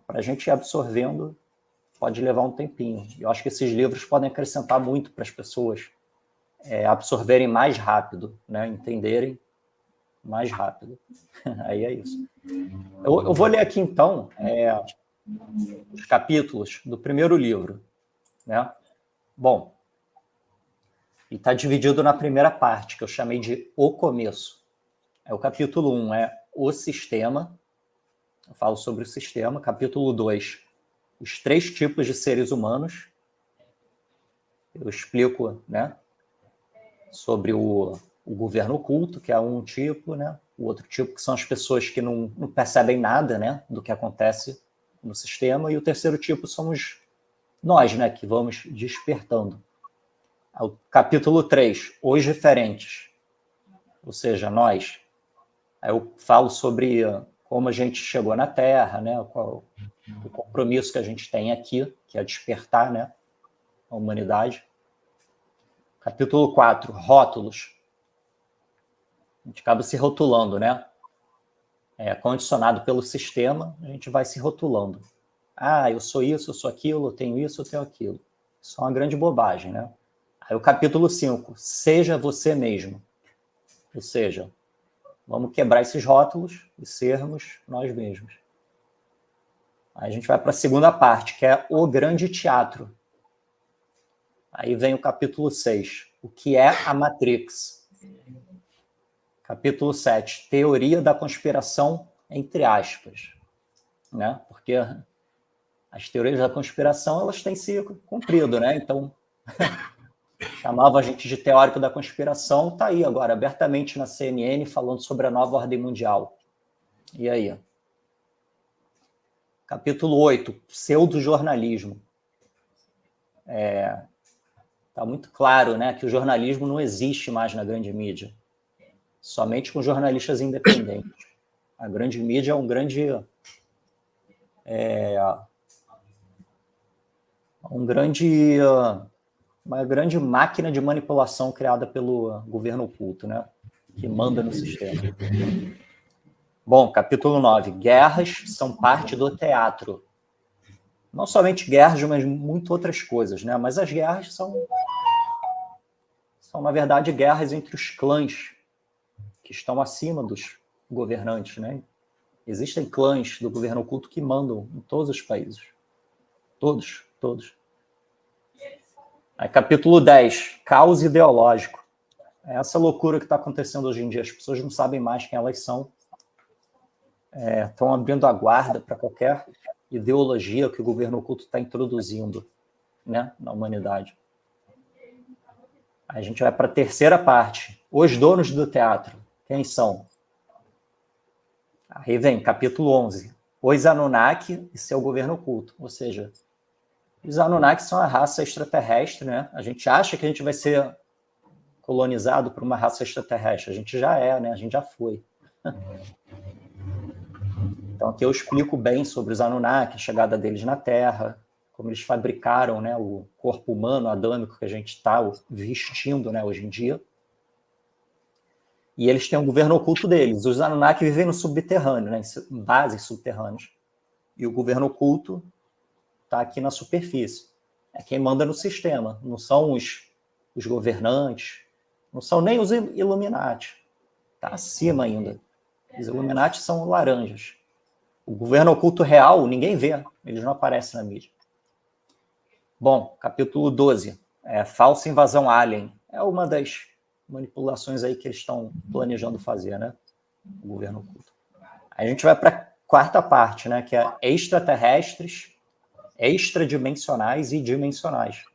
para a gente ir absorvendo, pode levar um tempinho. Eu acho que esses livros podem acrescentar muito para as pessoas absorverem mais rápido, né, entenderem mais rápido. Aí é isso. Eu vou ler aqui, então, os capítulos do primeiro livro, né? Bom, e está dividido na primeira parte, que eu chamei de O Começo. O capítulo 1 é O Sistema, eu falo sobre o sistema. Capítulo 2, os 3 tipos de seres humanos. Eu explico, né, sobre o governo oculto, que é um tipo, né? O outro tipo, que são as pessoas que não percebem nada, né, do que acontece no sistema. E o terceiro tipo somos nós, né, que vamos despertando. O capítulo 3, os referentes, ou seja, nós. Aí eu falo sobre como a gente chegou na Terra, né, qual o compromisso que a gente tem aqui, que é despertar, né, a humanidade. Capítulo 4, rótulos. A gente acaba se rotulando, né? Condicionado pelo sistema, a gente vai se rotulando. Eu sou isso, eu sou aquilo, eu tenho isso, eu tenho aquilo. Isso é uma grande bobagem, né? Aí o capítulo 5, seja você mesmo. Ou seja, vamos quebrar esses rótulos e sermos nós mesmos. Aí a gente vai para a segunda parte, que é o grande teatro. Aí vem o capítulo 6, o que é a Matrix. Capítulo 7, teoria da conspiração, entre aspas. Né? Porque as teorias da conspiração, elas têm se cumprido, né? Então, chamava a gente de teórico da conspiração, está aí agora, abertamente na CNN, falando sobre a nova ordem mundial. E aí? Capítulo 8, pseudo-jornalismo. Está muito claro, né, que o jornalismo não existe mais na grande mídia. Somente com jornalistas independentes. A grande mídia é uma grande máquina de manipulação criada pelo governo oculto, né, que manda no sistema. Bom, capítulo 9. Guerras são parte do teatro. Não somente guerras, mas muitas outras coisas, né? Mas as guerras são, na verdade, guerras entre os clãs que estão acima dos governantes, né? Existem clãs do governo oculto que mandam em todos os países. Todos. Aí, capítulo 10, caos ideológico. É essa loucura que está acontecendo hoje em dia. As pessoas não sabem mais quem elas são. Estão abrindo a guarda para qualquer ideologia que o governo oculto está introduzindo, né, na humanidade. Aí a gente vai para a terceira parte. Os donos do teatro. Quem são? Aí vem capítulo 11. Os Anunnaki e seu governo oculto. Ou seja, os Anunnaki são a raça extraterrestre, né? A gente acha que a gente vai ser colonizado por uma raça extraterrestre. A gente já é, né? A gente já foi. Então, aqui eu explico bem sobre os Anunnaki, a chegada deles na Terra, como eles fabricaram, né, o corpo humano adâmico que a gente está vestindo, né, hoje em dia. E eles têm um governo oculto deles. Os Anunnaki vivem no subterrâneo, né, em bases subterrâneas. E o governo oculto está aqui na superfície. É quem manda no sistema. Não são os governantes, não são nem os Illuminati. Está acima ainda. Os Illuminati são laranjas. O governo oculto real, ninguém vê. Eles não aparecem na mídia. Bom, capítulo 12. Falsa invasão alien. É uma das manipulações aí que eles estão planejando fazer, né? O governo oculto. Aí a gente vai para a quarta parte, né? Que é extraterrestres, extradimensionais e dimensionais.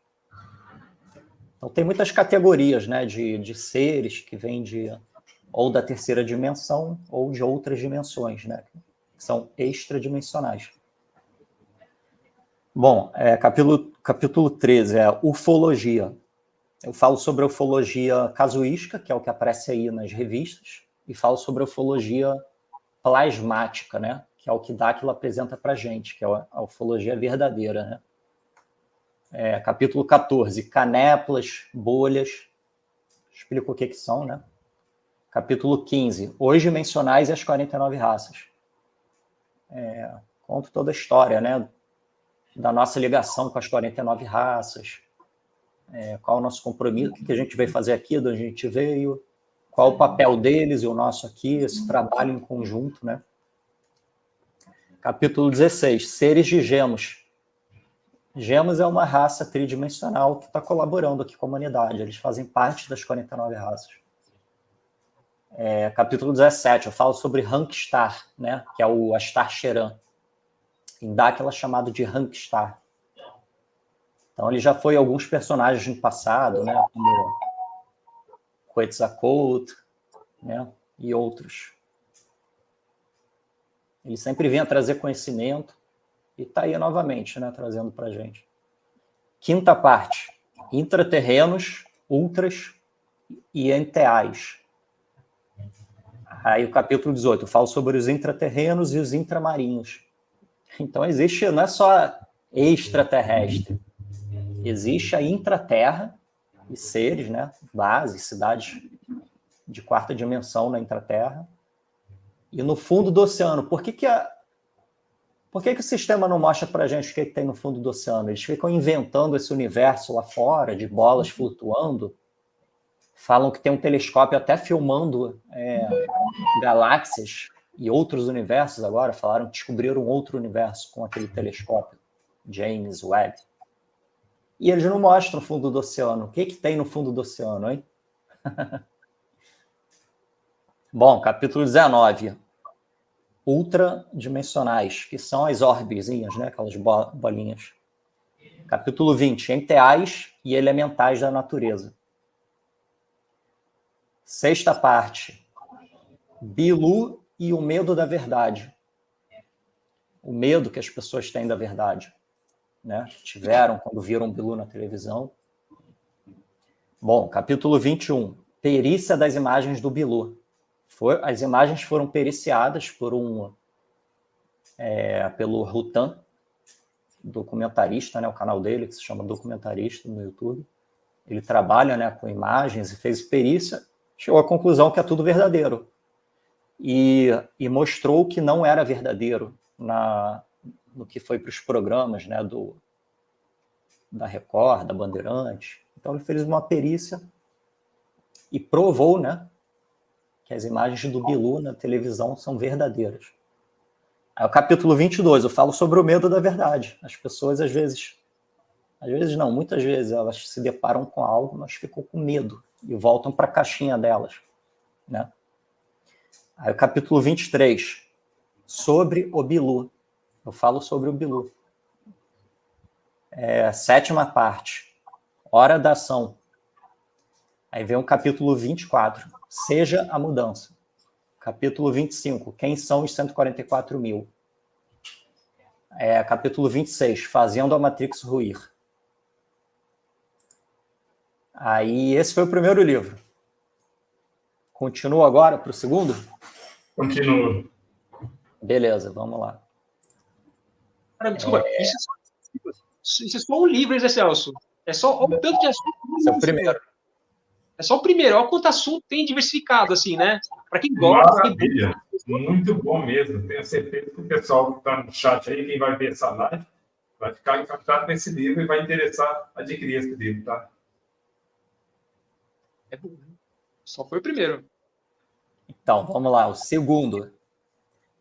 Então tem muitas categorias, né? De seres que vêm ou da terceira dimensão ou de outras dimensões, né? Que são extradimensionais. Bom, capítulo 13 é ufologia. Eu falo sobre a ufologia casuística, que é o que aparece aí nas revistas, e falo sobre a ufologia plasmática, né? Que é o que Dáquila apresenta para a gente, que é a ufologia verdadeira, né? Capítulo 14, canéplas, bolhas. Explico o que são, né? Capítulo 15, os dimensionais e as 49 raças. Conto toda a história, né? Da nossa ligação com as 49 raças, qual o nosso compromisso, o que a gente veio fazer aqui, de onde a gente veio, qual o papel deles e o nosso aqui, esse trabalho em conjunto, né? Capítulo 16, seres de gemos. Gemos é uma raça tridimensional que está colaborando aqui com a humanidade, eles fazem parte das 49 raças. Capítulo 17, eu falo sobre Rank-Star, né? Que é o Astar Cheran. Em Dáquila é chamado de Rank-Star. Então, ele já foi alguns personagens no passado, né? Como Quetzalcoatl, né? E outros. Ele sempre vinha trazer conhecimento e está aí novamente, né? Trazendo para a gente. Quinta parte. Intraterrenos, ultras e enteais. Aí o capítulo 18, eu falo sobre os intraterrenos e os intramarinhos. Então, existe, não é só extraterrestre, existe a intraterra e seres, né? Bases, cidades de quarta dimensão na intraterra. E no fundo do oceano. Por que o sistema não mostra para a gente o que tem no fundo do oceano? Eles ficam inventando esse universo lá fora, de bolas flutuando. Falam que tem um telescópio até filmando galáxias e outros universos agora. Falaram que descobriram outro universo com aquele telescópio, James Webb. E eles não mostram o fundo do oceano. O que tem no fundo do oceano, hein? Bom, capítulo 19. Ultradimensionais, que são as orbezinhas, né? Aquelas bolinhas. Capítulo 20. Enteais e elementais da natureza. Sexta parte. Bilu e o medo da verdade. O medo que as pessoas têm da verdade, né? Tiveram quando viram Bilu na televisão. Bom, capítulo 21. Perícia das imagens do Bilu. As imagens foram periciadas pelo Rutan, documentarista, né? O canal dele, que se chama Documentarista no YouTube. Ele trabalha, né, com imagens e fez perícia. Chegou à conclusão que é tudo verdadeiro. E mostrou que não era verdadeiro no que foi para os programas, né, da Record, da Bandeirantes. Então, ele fez uma perícia e provou, né, que as imagens do Bilu na televisão são verdadeiras. Aí, o capítulo 22, eu falo sobre o medo da verdade. As pessoas, às vezes não, muitas vezes, elas se deparam com algo, mas ficam com medo e voltam para a caixinha delas, né? Aí o capítulo 23, sobre o Bilu. Eu falo sobre o Bilu. Sétima parte, hora da ação. Aí vem o capítulo 24, seja a mudança. Capítulo 25, quem são os 144 mil? Capítulo 26, fazendo a Matrix ruir. Aí esse foi o primeiro livro. Continuo agora para o segundo? Continuo. Beleza, vamos lá. Cara, desculpa, isso é só um livro, Zé Celso. É só o tanto de assunto. Esse é o primeiro. É só o primeiro. Olha quanto assunto tem diversificado, assim, né? Para quem gosta, pra quem... Maravilha. Muito bom mesmo. Tenho certeza que o pessoal que está no chat aí, quem vai ver essa live, vai ficar encantado nesse livro e vai interessar adquirir esse livro, tá? É bom. Só foi o primeiro. Então, vamos lá. O segundo.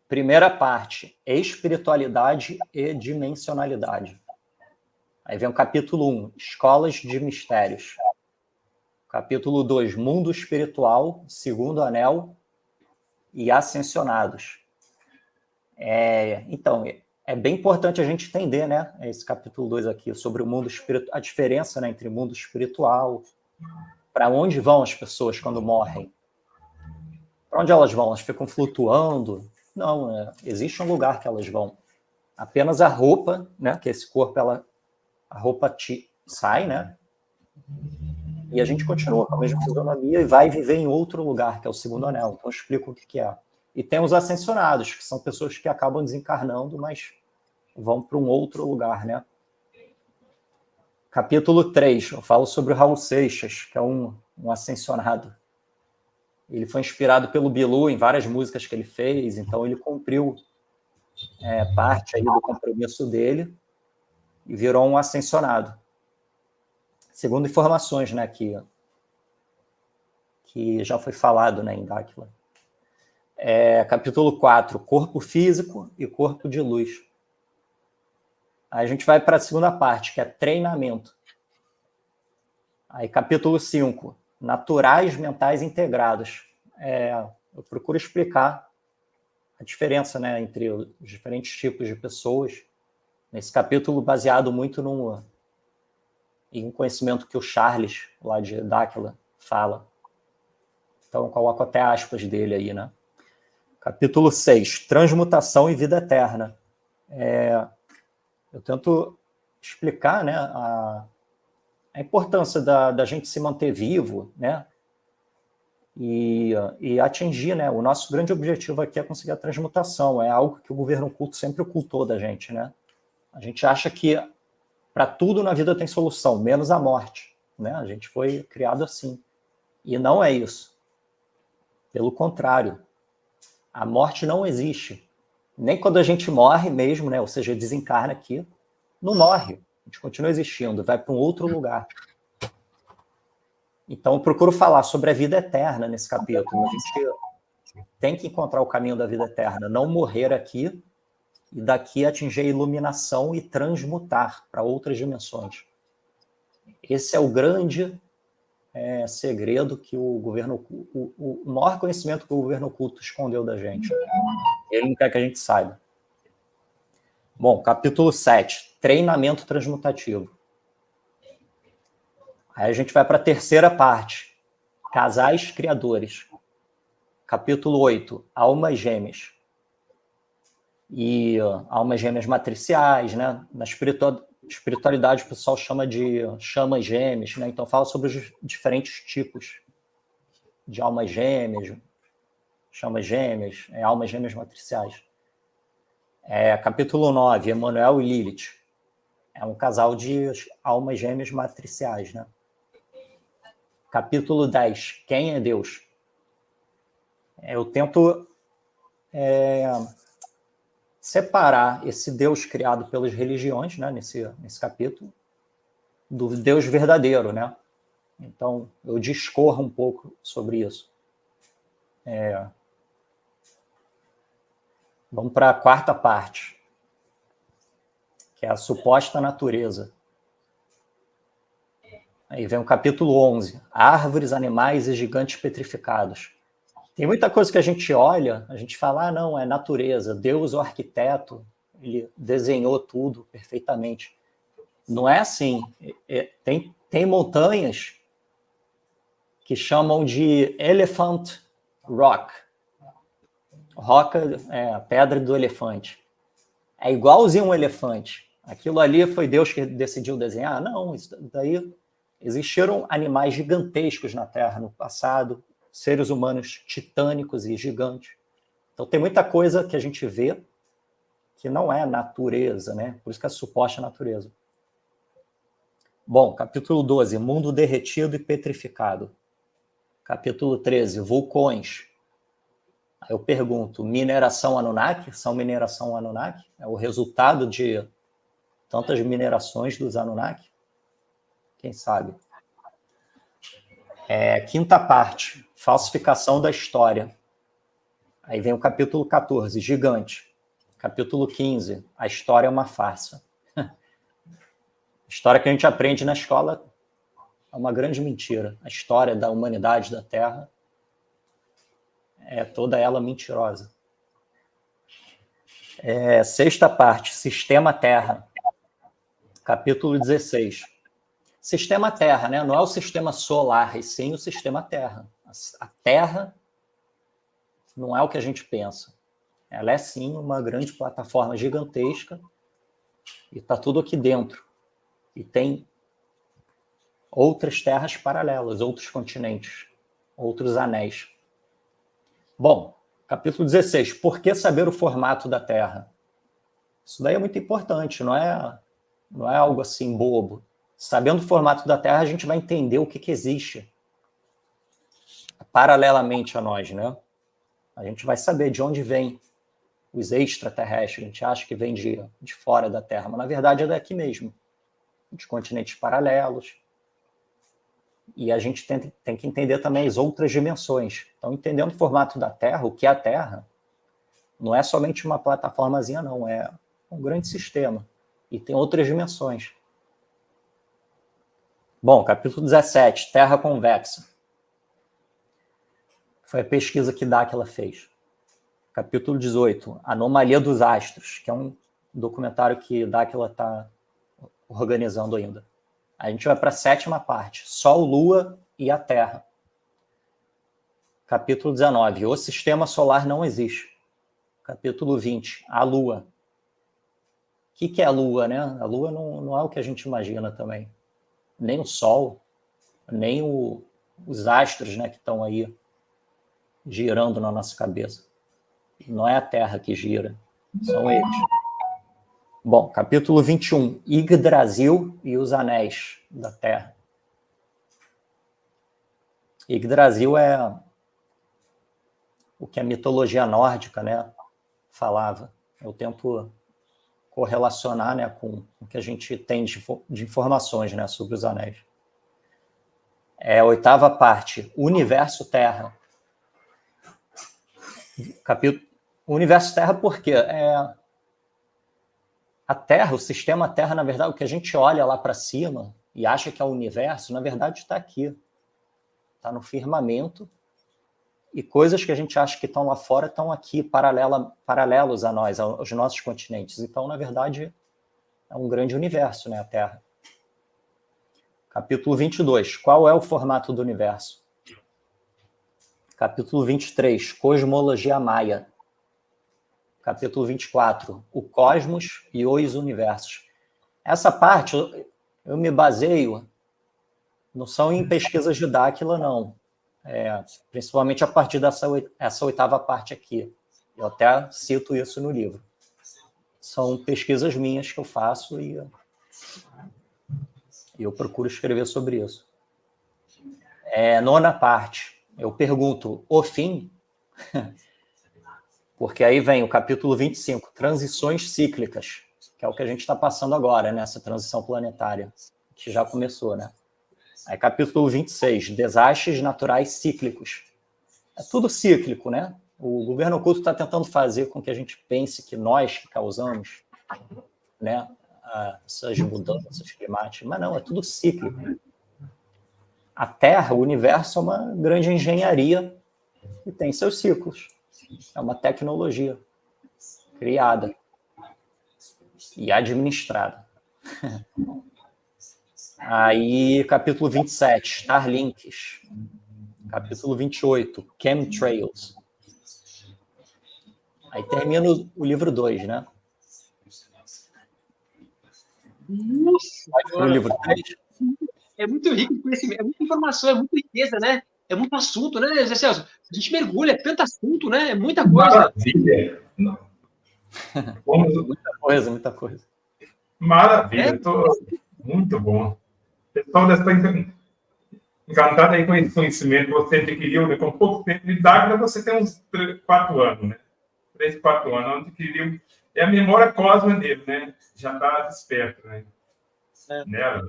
Primeira parte, espiritualidade e dimensionalidade. Aí vem o capítulo 1, escolas de mistérios. Capítulo 2, mundo espiritual, segundo anel e ascensionados. Então, é bem importante a gente entender, né, esse capítulo 2 aqui, sobre o mundo espiritual, a diferença, né, entre mundo espiritual, para onde vão as pessoas quando morrem. Para onde elas vão? Elas ficam flutuando? Não, existe um lugar que elas vão. Apenas a roupa, né, que esse corpo, a roupa sai, né, e a gente continua com a mesma fisionomia e vai viver em outro lugar, que é o segundo anel. Então, eu explico o que é. E tem os ascensionados, que são pessoas que acabam desencarnando, mas vão para um outro lugar, né? Capítulo 3, eu falo sobre o Raul Seixas, que é um ascensionado. Ele foi inspirado pelo Bilu em várias músicas que ele fez, então ele cumpriu parte aí do compromisso dele e virou um ascensionado. Segundo informações, né, que já foi falado, né, em Dáquila. Capítulo 4, corpo físico e corpo de luz. Aí a gente vai para a segunda parte, que é treinamento. Aí capítulo 5, naturais mentais integrados. Eu procuro explicar a diferença, né, entre os diferentes tipos de pessoas. Nesse capítulo baseado muito em um conhecimento que o Charles, lá de Dáquila, fala. Então, eu coloco até aspas dele aí, né? Capítulo 6, transmutação e vida eterna. Eu tento explicar, né, a importância da gente se manter vivo, né? E atingir, né? O nosso grande objetivo aqui é conseguir a transmutação. É algo que o governo oculto sempre ocultou da gente, né? A gente acha que para tudo na vida tem solução, menos a morte, né? A gente foi criado assim. E não é isso. Pelo contrário, a morte não existe. Nem quando a gente morre mesmo, né? Ou seja, desencarna aqui, não morre. A gente continua existindo, vai para um outro lugar. Então, eu procuro falar sobre a vida eterna nesse capítulo. A gente tem que encontrar o caminho da vida eterna, não morrer aqui e daqui atingir a iluminação e transmutar para outras dimensões. Esse é o grande segredo que o governo, o maior conhecimento que o governo oculto escondeu da gente. Ele não quer que a gente saiba. Bom, capítulo 7, treinamento transmutativo. Aí a gente vai para a terceira parte, casais criadores. Capítulo 8, almas gêmeas. E almas gêmeas matriciais, né? Na espiritualidade o pessoal chama de chamas gêmeas, né? Então fala sobre os diferentes tipos de almas gêmeas, chamas gêmeas, almas gêmeas matriciais. Capítulo 9, Emanuel e Lilith. É um casal de almas gêmeas matriciais, né? Capítulo 10, quem é Deus? Eu tento separar esse Deus criado pelas religiões, né, nesse capítulo, do Deus verdadeiro, né? Então, eu discorro um pouco sobre isso. Vamos para a quarta parte, que é a suposta natureza. Aí vem o capítulo 11, árvores, animais e gigantes petrificados. Tem muita coisa que a gente olha, a gente fala, não, é natureza, Deus, o arquiteto, ele desenhou tudo perfeitamente. Não é assim. Tem montanhas que chamam de Elephant Rock. Roca a pedra do elefante. É igualzinho um elefante. Aquilo ali foi Deus que decidiu desenhar? Não, isso daí existiram animais gigantescos na Terra no passado, seres humanos titânicos e gigantes. Então, tem muita coisa que a gente vê que não é natureza, né? Por isso que é suposta natureza. Bom, capítulo 12, mundo derretido e petrificado. Capítulo 13, vulcões. Aí eu pergunto, mineração Anunnaki? São mineração Anunnaki? É o resultado de tantas minerações dos Anunnaki? Quem sabe? Quinta parte, falsificação da história. Aí vem o capítulo 14, gigante. Capítulo 15, a história é uma farsa. A história que a gente aprende na escola é uma grande mentira. A história da humanidade, da Terra, é toda ela mentirosa. Sexta parte, Sistema Terra. Capítulo 16. Sistema Terra, né? Não é o sistema solar, e sim o sistema Terra. A Terra não é o que a gente pensa. Ela é, sim, uma grande plataforma gigantesca e está tudo aqui dentro. E tem outras terras paralelas, outros continentes, outros anéis. Bom, capítulo 16. Por que saber o formato da Terra? Isso daí é muito importante, não é algo assim bobo. Sabendo o formato da Terra, a gente vai entender o que existe paralelamente a nós, né? A gente vai saber de onde vem os extraterrestres. A gente acha que vem de fora da Terra, mas na verdade é daqui mesmo, de continentes paralelos. E a gente tem que entender também as outras dimensões. Então, entendendo o formato da Terra, o que é a Terra, não é somente uma plataformazinha, não. É um grande sistema. E tem outras dimensões. Bom, capítulo 17, Terra convexa. Foi a pesquisa que Dáquila fez. Capítulo 18, Anomalia dos Astros, que é um documentário que Dáquila está organizando ainda. A gente vai para a sétima parte, Sol, Lua e a Terra. Capítulo 19, o sistema solar não existe. Capítulo 20, a Lua. O que é a Lua, né? A Lua não é o que a gente imagina também. Nem o Sol, nem os astros, né, que estão aí girando na nossa cabeça. Não é a Terra que gira, são eles. Bom, capítulo 21, Yggdrasil e os Anéis da Terra. Yggdrasil é o que a mitologia nórdica, né, falava. Eu tento correlacionar, né, com o que a gente tem de informações, né, sobre os anéis. A oitava parte, Universo Terra. Capítulo Universo Terra por quê? A Terra, o sistema Terra, na verdade, o que a gente olha lá para cima e acha que é o universo, na verdade está aqui. Está no firmamento. E coisas que a gente acha que estão lá fora estão aqui, paralelos a nós, aos nossos continentes. Então, na verdade, é um grande universo, né, a Terra. Capítulo 22. Qual é o formato do universo? Capítulo 23. Cosmologia Maia. Capítulo 24. O cosmos e os universos. Essa parte, eu me baseio, não são em pesquisas de Dáquila, não. Principalmente a partir dessa oitava parte aqui. Eu até cito isso no livro. São pesquisas minhas que eu faço e eu procuro escrever sobre isso. Nona parte. Eu pergunto, o fim? Porque aí vem o capítulo 25, transições cíclicas, que é o que a gente está passando agora, nessa transição planetária, que já começou, né? Aí capítulo 26, desastres naturais cíclicos. É tudo cíclico, né? O governo oculto está tentando fazer com que a gente pense que nós que causamos, né, essas mudanças climáticas, mas não, é tudo cíclico. A Terra, o universo, é uma grande engenharia que tem seus ciclos. É uma tecnologia criada e administrada. Aí, capítulo 27, Starlinks. Capítulo 28, Chemtrails. Aí termina o livro 2, né? Nossa! Pode ir para o livro 3? É muito rico de conhecimento, é muita informação, é muita riqueza, né? É muito assunto, né, Zé Celso? A gente mergulha, é tanto assunto, né? É muita coisa. Maravilha! Muita coisa, muita coisa. Maravilha, muito bom. Pessoal, encantado aí com esse conhecimento que você adquiriu, né? Com pouco tempo de Dáquila, você tem uns 4 anos, né? 3, 4 anos, adquiriu. É a memória cósmica dele, né? Já está desperto, né? Nela.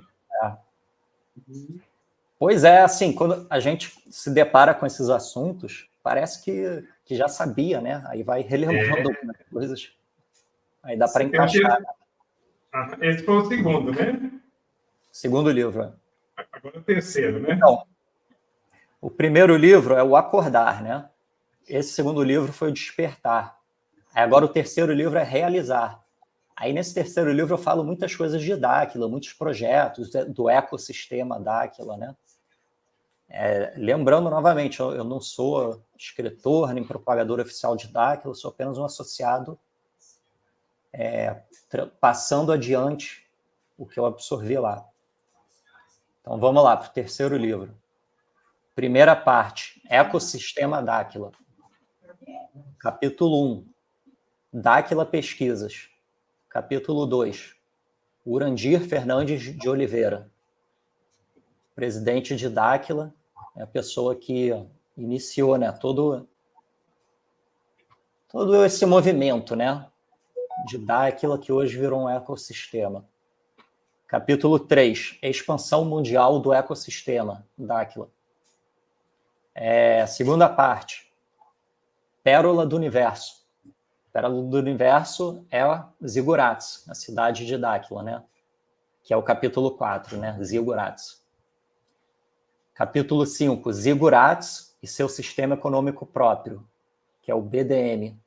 Pois é, assim, quando a gente se depara com esses assuntos, parece que já sabia, né? Aí vai relembrando algumas coisas. Aí dá para encaixar. Esse foi o segundo, né? Segundo livro. Agora o terceiro, né? Então, o primeiro livro é o Acordar, né? Esse segundo livro foi o Despertar. Aí agora o terceiro livro é Realizar. Aí nesse terceiro livro eu falo muitas coisas de Dáquila, muitos projetos do ecossistema Dáquila, né? Lembrando novamente, eu não sou escritor nem propagador oficial de Dáquila, eu sou apenas um associado passando adiante o que eu absorvi lá. Então vamos lá para o terceiro livro. Primeira parte, Ecossistema Dáquila. Capítulo 1, Dáquila Pesquisas. Capítulo 2, Urandir Fernandes de Oliveira. Presidente de Dáquila, é a pessoa que iniciou, né, todo esse movimento, né, de Dáquila, que hoje virou um ecossistema. Capítulo 3, Expansão Mundial do Ecossistema Dáquila. Segunda parte, Pérola do Universo. Pérola do Universo é Zigurates, a cidade de Dáquila, né? Que é o capítulo 4, né? Zigurates. Capítulo 5, Zigurates e seu sistema econômico próprio, que é o BDM.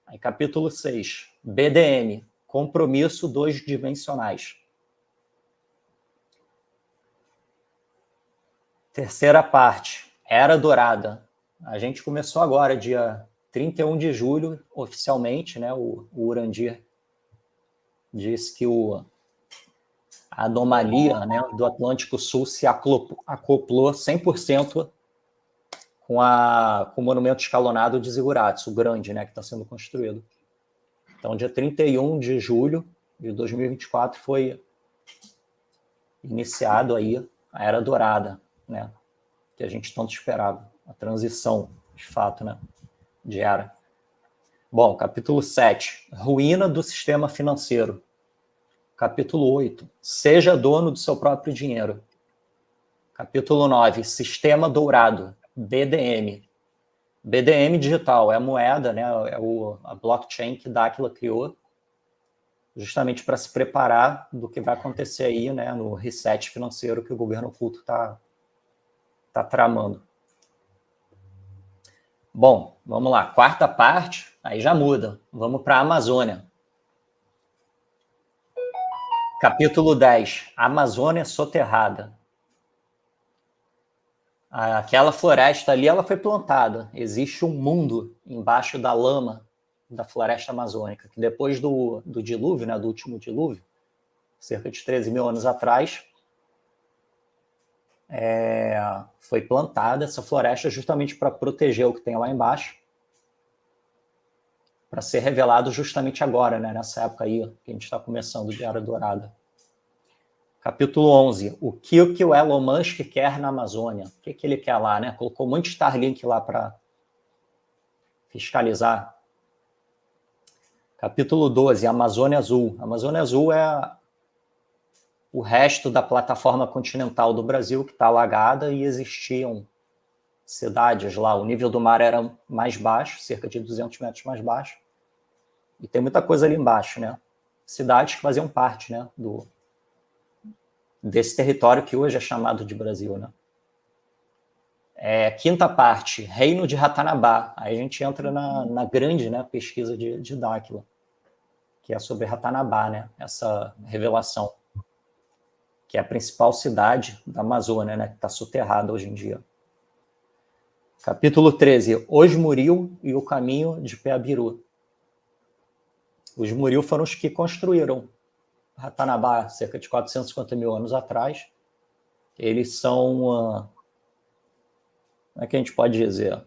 Aí, capítulo 6, BDM, compromisso 2-dimensionais. Terceira parte, Era Dourada. A gente começou agora, dia 31 de julho, oficialmente, né? O Urandir disse que a anomalia, né, do Atlântico Sul se acoplou 100% com o monumento escalonado de Zigurates, o grande, né, que está sendo construído. Então, dia 31 de julho de 2024 foi iniciado aí a Era Dourada, né, que a gente tanto esperava, a transição, de fato, né, de era. Bom, capítulo 7, Ruína do Sistema Financeiro. Capítulo 8, Seja dono do seu próprio dinheiro. Capítulo 9, Sistema Dourado, BDM. BDM digital, é a moeda, né, a blockchain que Dáquila criou, justamente para se preparar do que vai acontecer aí, né, no reset financeiro que o governo oculto está tramando. Bom, vamos lá. Quarta parte, aí já muda. Vamos para a Amazônia. Capítulo 10, Amazônia Soterrada. Aquela floresta ali, ela foi plantada. Existe um mundo embaixo da lama da floresta amazônica, que depois do dilúvio, né, do último dilúvio, cerca de 13 mil anos atrás, foi plantada essa floresta justamente para proteger o que tem lá embaixo, para ser revelado justamente agora, né, nessa época aí que a gente está começando de Era Dourada. Capítulo 11, o que o Elon Musk quer na Amazônia? O que ele quer lá, né? Colocou um monte de Starlink lá para fiscalizar. Capítulo 12, Amazônia Azul. A Amazônia Azul é o resto da plataforma continental do Brasil que está alagada e existiam cidades lá. O nível do mar era mais baixo, cerca de 200 metros mais baixo. E tem muita coisa ali embaixo, né? Cidades que faziam parte, né, desse território que hoje é chamado de Brasil, né? Quinta parte, Reino de Ratanabá. Aí a gente entra na grande, né, pesquisa de Dáquila, que é sobre Ratanabá, né? Essa revelação, que é a principal cidade da Amazônia, né, que está soterrada hoje em dia. Capítulo 13, Os Muril e o Caminho de Peabiru. Os Muril foram os que construíram Ratanabá, cerca de 450 mil anos atrás. Eles são como é que a gente pode dizer?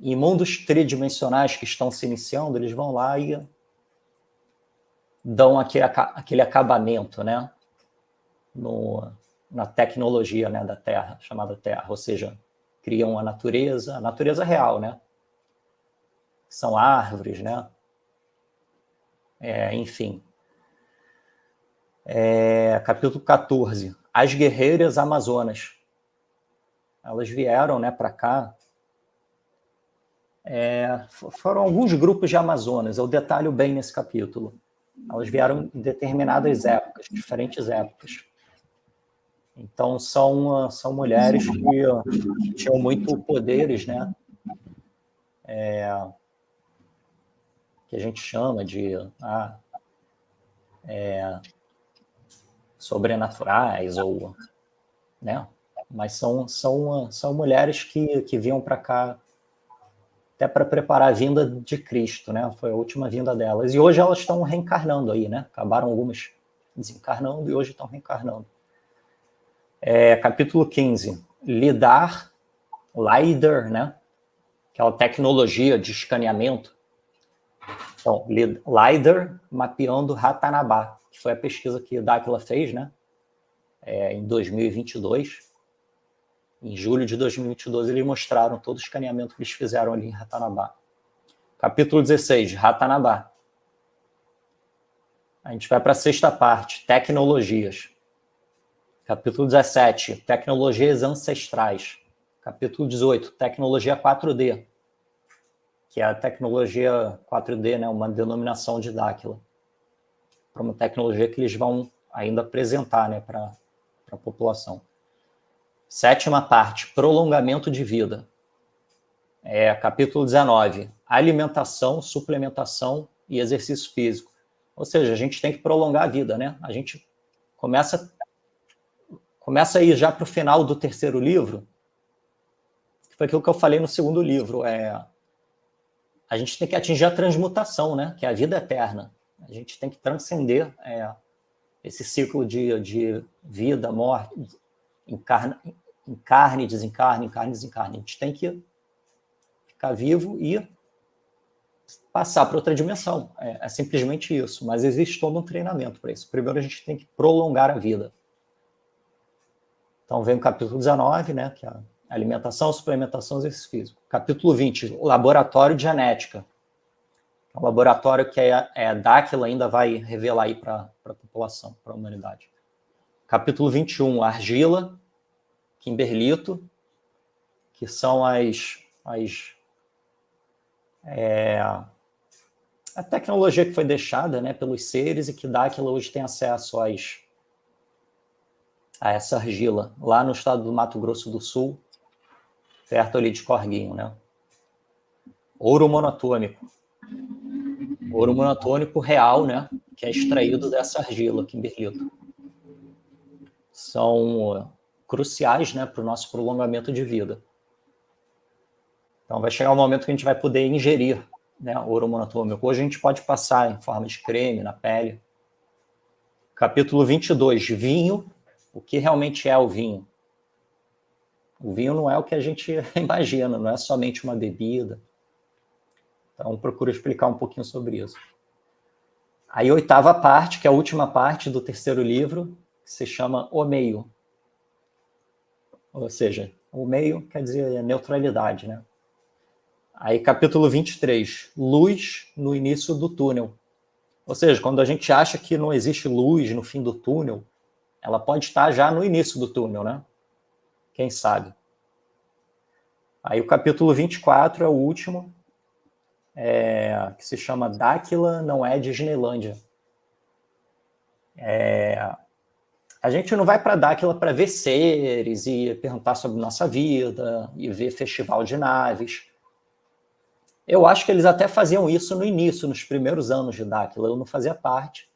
Em mundos tridimensionais que estão se iniciando, eles vão lá e dão aquele acabamento, né? Na tecnologia, né, da Terra, chamada Terra, ou seja, criam a natureza real, né? São árvores, né? Enfim. Capítulo 14. As guerreiras amazonas. Elas vieram, né, para cá. Foram alguns grupos de amazonas, eu detalho bem nesse capítulo. Elas vieram em determinadas épocas, diferentes épocas. Então, são mulheres que tinham muito poderes, né? Que a gente chama de sobrenaturais, ou, né? Mas são mulheres que vinham para cá até para preparar a vinda de Cristo, né? Foi a última vinda delas. E hoje elas estão reencarnando aí, né? Acabaram algumas desencarnando e hoje estão reencarnando. Capítulo 15. LIDAR, né? Aquela tecnologia de escaneamento. Então, LIDAR mapeando Ratanabá, que foi a pesquisa que Dáquila fez, né? Em 2022. Em julho de 2022, eles mostraram todo o escaneamento que eles fizeram ali em Ratanabá. Capítulo 16, Ratanabá. A gente vai para a sexta parte, tecnologias. Capítulo 17, tecnologias ancestrais. Capítulo 18, tecnologia 4D, que é a tecnologia 4D, né, uma denominação de Dáquila, para uma tecnologia que eles vão ainda apresentar, né, para a população. Sétima parte, prolongamento de vida. Capítulo 19, alimentação, suplementação e exercício físico. Ou seja, a gente tem que prolongar a vida, né? A gente começa a ir já para o final do terceiro livro, que foi aquilo que eu falei no segundo livro. A gente tem que atingir a transmutação, né? Que é a vida eterna. A gente tem que transcender esse ciclo de vida, morte, encarne, desencarne. A gente tem que ficar vivo e passar para outra dimensão. É simplesmente isso. Mas existe todo um treinamento para isso. Primeiro, a gente tem que prolongar a vida. Então, vem o capítulo 19, né? Que é a alimentação, suplementação e exercício físico. Capítulo 20, laboratório de genética. É um laboratório que a Dáquila ainda vai revelar aí para a população, para a humanidade. Capítulo 21, argila, kimberlito, que são a tecnologia que foi deixada, né, pelos seres e que Dáquila hoje tem acesso a essa argila, lá no estado do Mato Grosso do Sul, perto ali de Corguinho, né? Ouro monotônico real, né, que é extraído dessa argila, kimberlito. São cruciais, né, para o nosso prolongamento de vida. Então, vai chegar um momento que a gente vai poder ingerir, né, ouro monotônico. Hoje a gente pode passar em forma de creme na pele. Capítulo 22, vinho. O que realmente é o vinho? O vinho não é o que a gente imagina, não é somente uma bebida. Então, procuro explicar um pouquinho sobre isso. Aí, a oitava parte, que é a última parte do terceiro livro, que se chama O Meio. Ou seja, o meio quer dizer neutralidade, né? Aí, capítulo 23, luz no início do túnel. Ou seja, quando a gente acha que não existe luz no fim do túnel, ela pode estar já no início do túnel, né? Quem sabe? Aí, o capítulo 24 é o último, que se chama Dáquila não é Disneylândia. A gente não vai para Dáquila para ver seres e perguntar sobre nossa vida e ver festival de naves. Eu acho que eles até faziam isso no início, nos primeiros anos de Dáquila. Eu não fazia parte,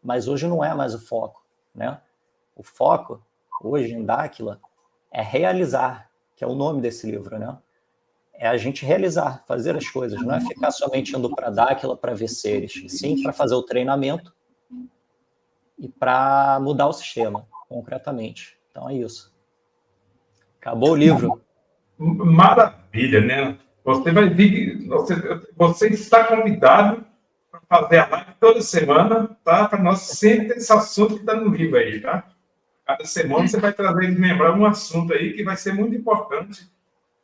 mas hoje não é mais o foco, né? O foco, hoje, em Dáquila, é realizar, que é o nome desse livro, né? É a gente realizar, fazer as coisas. Não é ficar somente indo para Dáquila para ver seres, e sim para fazer o treinamento e para mudar o sistema, concretamente. Então é isso. Acabou o livro. Maravilha, né? Você vai vir, você está convidado para fazer a live toda semana, tá? Para nós sempre ter esse assunto que está no livro aí, tá? Cada semana você vai trazer de lembrar um assunto aí que vai ser muito importante,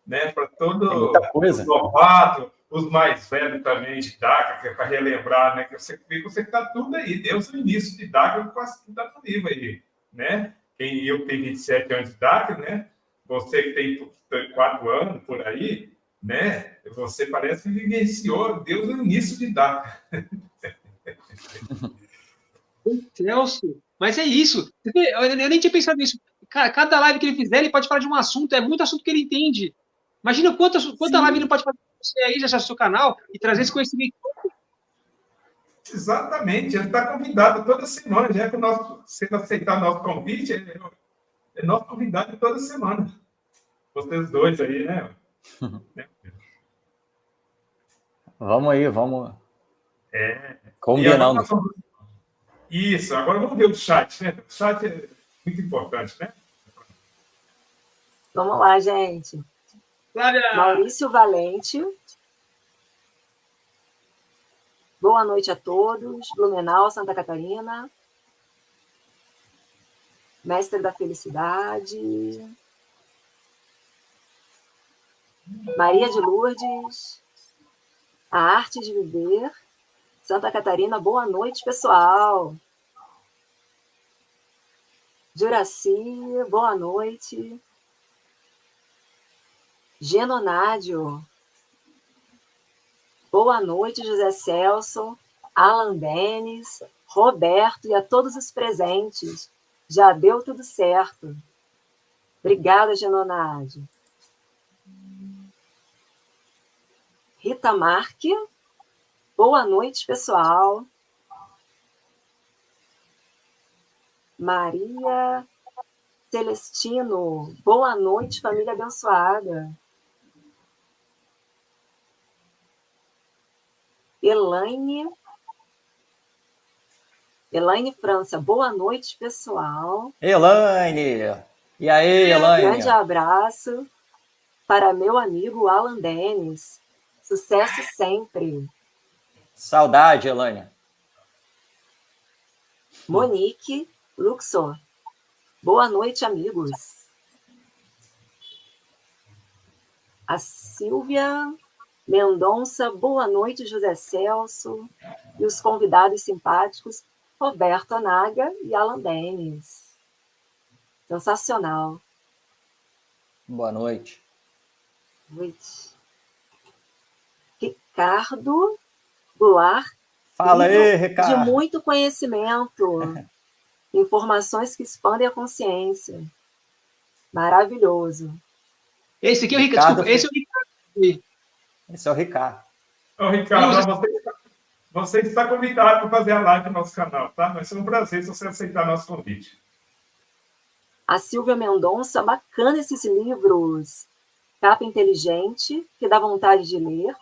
né? Para Tem muita todo coisa. novato, os mais velhos também de DACA, que é para relembrar, né? Que você está tudo aí. Deus no início de DACA, quase tudo está no livro aí, né? Eu que tenho 27 anos de DACA, né? Você que tem 4 anos por aí, né? Você parece que vivenciou Deus no início de DACA. Celso, mas é isso. Eu nem tinha pensado nisso. Cada live que ele fizer, ele pode falar de um assunto, é muito assunto que ele entende. Imagina quanta live ele pode fazer com você aí, já no seu canal, e trazer esse conhecimento. Exatamente, ele está convidado toda semana, já que se ele aceitar nosso convite, é nosso convidado toda semana. Vocês dois aí, né? Vamos aí, vamos É. combinando. Isso, agora vamos ver o chat, né? O chat é muito importante, né? Vamos lá, gente. Flávia! Maurício Valente. Boa noite a todos. Blumenau, Santa Catarina. Mestre da Felicidade. Maria de Lourdes. A Arte de Viver. Santa Catarina, boa noite, pessoal. Juraci, boa noite. Genonádio. Boa noite, José Celso, Alan Denis, Roberto e a todos os presentes. Já deu tudo certo. Obrigada, Genonádio. Rita Marque. Boa noite, pessoal. Maria Celestino. Boa noite, família abençoada. Elaine França. Boa noite, pessoal. Elaine! E aí, Elaine? Grande abraço para meu amigo Alan Denis. Sucesso sempre. Saudade, Elaine. Monique Luxor. Boa noite, amigos. A Silvia Mendonça. Boa noite, José Celso. E os convidados simpáticos, Roberto Naga e Alan Denis. Sensacional. Boa noite. Noite. Ricardo Goulart. Fala aí, Ricardo. De muito conhecimento. Informações que expandem a consciência. Maravilhoso. Esse aqui é o Ricardo. Desculpa, esse é o Ricardo. Esse é o Ricardo. Ô, Ricardo, você está convidado para fazer a live no nosso canal, tá? Vai ser um prazer se você aceitar nosso convite. A Silvia Mendonça, bacana esses livros. Capa inteligente, que dá vontade de ler.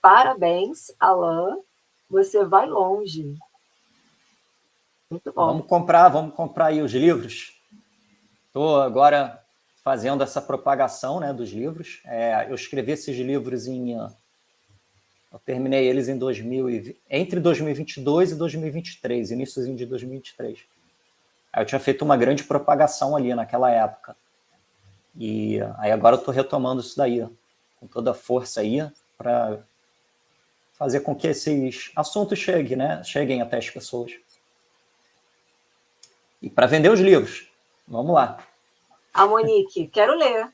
Parabéns, Alain. Você vai longe. Muito bom. Vamos comprar aí os livros. Estou agora fazendo essa propagação, né, dos livros. Eu escrevi esses livros eu terminei eles entre 2022 e 2023, iníciozinho de 2023. Aí eu tinha feito uma grande propagação ali naquela época. E aí agora eu estou retomando isso daí, com toda a força aí, para fazer com que esses assuntos cheguem até as pessoas. E para vender os livros. Vamos lá. A Monique, quero ler.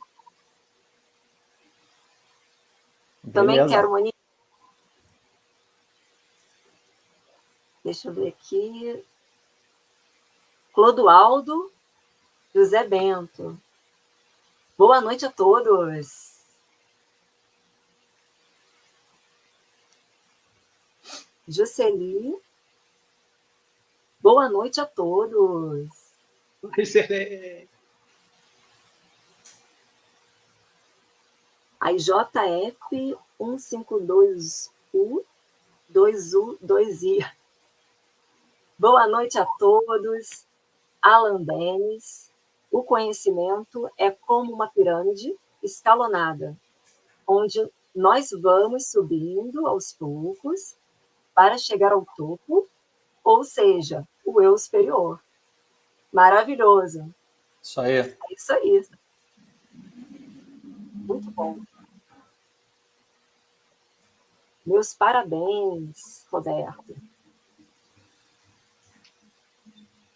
Beleza. Também quero, Monique. Deixa eu ver aqui. Clodoaldo José Bento. Boa noite a todos. Jusceli. Boa noite a todos. A JF 152U 2U 2I. Boa noite a todos. Alan Denis. O conhecimento é como uma pirâmide escalonada, onde nós vamos subindo aos poucos para chegar ao topo, ou seja, o eu superior. Maravilhoso. Isso aí. É isso aí. Muito bom. Meus parabéns, Roberto.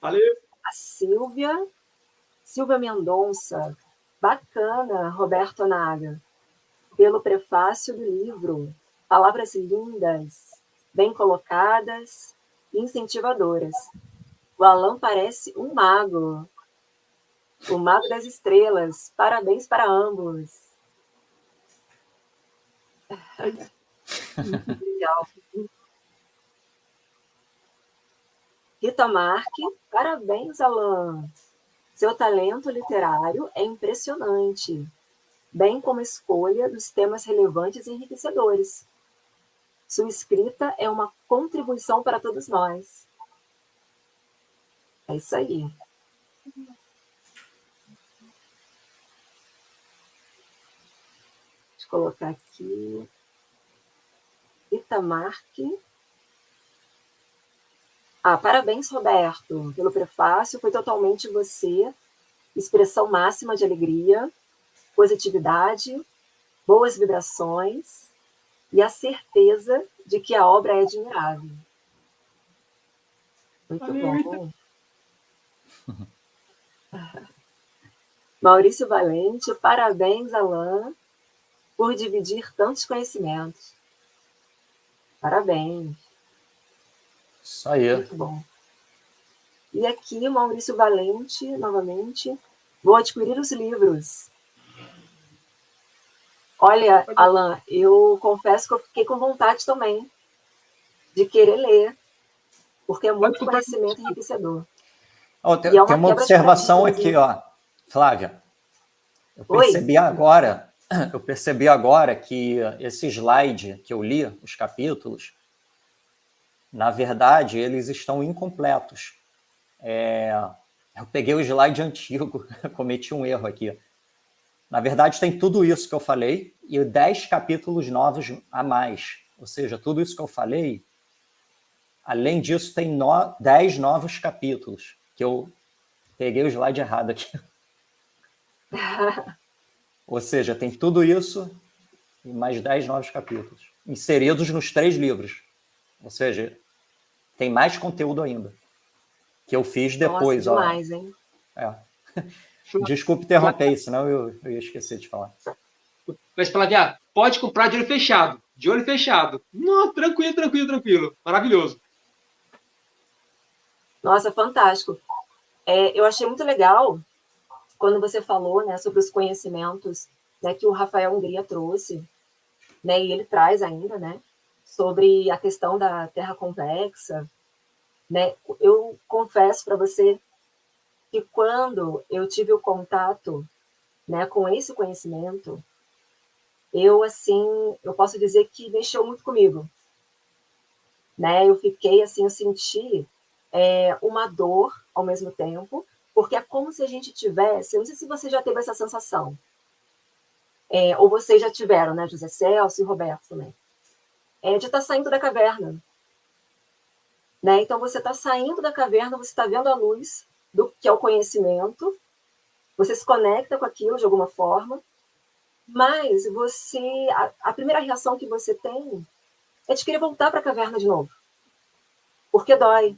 Valeu. A Silvia Mendonça. Bacana, Roberto Naga. Pelo prefácio do livro. Palavras lindas, bem colocadas e incentivadoras. O Alan parece um mago. O mago das estrelas. Parabéns para ambos. Legal. Rita Marque, parabéns, Alan. Seu talento literário é impressionante, bem como a escolha dos temas relevantes e enriquecedores. Sua escrita é uma contribuição para todos nós. É isso aí. Deixa eu colocar aqui. Rita Marque. Parabéns, Roberto, pelo prefácio. Foi totalmente você. Expressão máxima de alegria, positividade, boas vibrações e a certeza de que a obra é admirável. Muito bom. Maurício Valente, parabéns, Alan, por dividir tantos conhecimentos. Parabéns. Isso aí. Muito bom. E aqui, Maurício Valente, novamente, vou adquirir os livros. Olha, Alan, eu confesso que eu fiquei com vontade também de querer ler, porque é muito conhecimento enriquecedor. Tem uma observação aqui, ó, Flávia. Eu percebi agora que esse slide que eu li, os capítulos, na verdade, eles estão incompletos. Eu peguei o slide antigo, cometi um erro aqui. Na verdade, tem tudo isso que eu falei e 10 capítulos novos a mais. Ou seja, tudo isso que eu falei, além disso, tem 10 novos capítulos, que eu peguei o slide errado aqui. Ou seja, tem tudo isso e mais 10 novos capítulos, inseridos nos 3 livros. Ou seja, tem mais conteúdo ainda, que eu fiz depois. Nossa, demais, hein? Desculpe interromper, senão eu ia esquecer de falar. Mas, Flávia, pode comprar de olho fechado. De olho fechado. Não, tranquilo. Maravilhoso. Nossa, fantástico. Eu achei muito legal quando você falou, né, sobre os conhecimentos, né, que o Rafael Hungria trouxe, né, e ele traz ainda, né, sobre a questão da Terra convexa, né. Eu confesso para você que quando eu tive o contato, né, com esse conhecimento, eu posso dizer que mexeu muito comigo, né. Eu fiquei assim, eu senti uma dor ao mesmo tempo, porque é como se a gente tivesse, eu não sei se você já teve essa sensação, ou vocês já tiveram, né, José Celso e Roberto também, de estar saindo da caverna, né? Então você está saindo da caverna, você está vendo a luz do que é o conhecimento, você se conecta com aquilo de alguma forma, mas a primeira reação que você tem é de querer voltar para a caverna de novo, porque dói,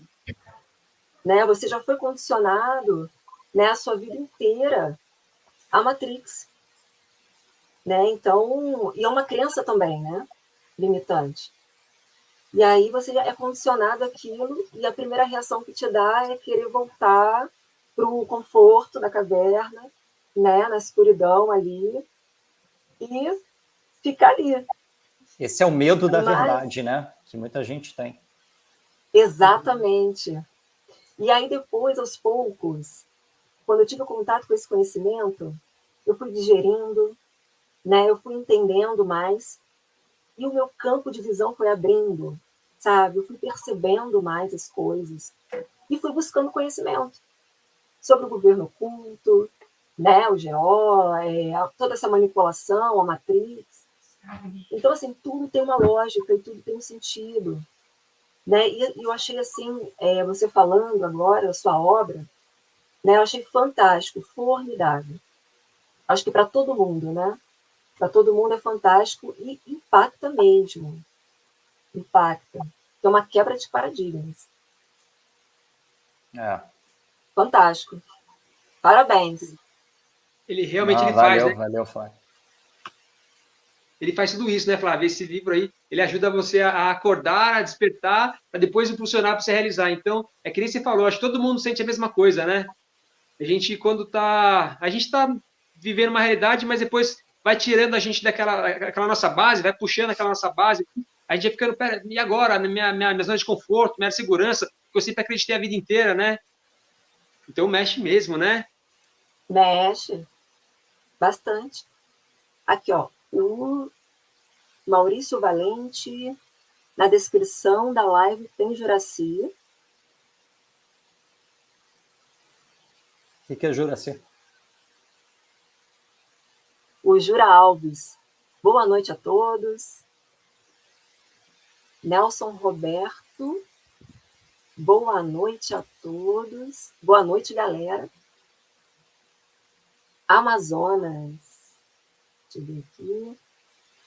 né? Você já foi condicionado, né, a sua vida inteira à Matrix, né? Então, e é uma crença também, né, limitante. E aí você é condicionado àquilo e a primeira reação que te dá é querer voltar para o conforto da caverna, né, na escuridão ali, e ficar ali. Esse é o medo da verdade, né? Que muita gente tem. Exatamente. E aí depois, aos poucos, quando eu tive contato com esse conhecimento, eu fui digerindo, né? Eu fui entendendo mais e o meu campo de visão foi abrindo, sabe? Eu fui percebendo mais as coisas e fui buscando conhecimento sobre o governo oculto, né? O GO, toda essa manipulação, a Matrix. Então, assim, tudo tem uma lógica e tudo tem um sentido, né? E eu achei, assim, você falando agora, a sua obra, né? Eu achei fantástico, formidável. Acho que para todo mundo, né? Para todo mundo é fantástico e impacta mesmo. Impacta. É uma quebra de paradigmas. Fantástico. Parabéns. Ele realmente valeu, faz, né? Valeu, Flávio. Ele faz tudo isso, né, Flávio? Esse livro aí, ele ajuda você a acordar, a despertar, para depois impulsionar para você realizar. Então, é que nem você falou, acho que todo mundo sente a mesma coisa, né? A gente, quando tá... A gente tá vivendo uma realidade, mas depois vai tirando a gente daquela nossa base, vai puxando aquela nossa base. A gente vai ficando, pera, e agora? Minha zona de conforto, minha segurança, que eu sempre acreditei a vida inteira, né? Então, mexe mesmo, né? Mexe. Bastante. Aqui, ó. O Maurício Valente, na descrição da live tem Juraci. O que é Juraci? O Jura Alves. Boa noite a todos. Nelson Roberto. Boa noite a todos. Boa noite, galera. Amazonas. Deixa eu ver aqui.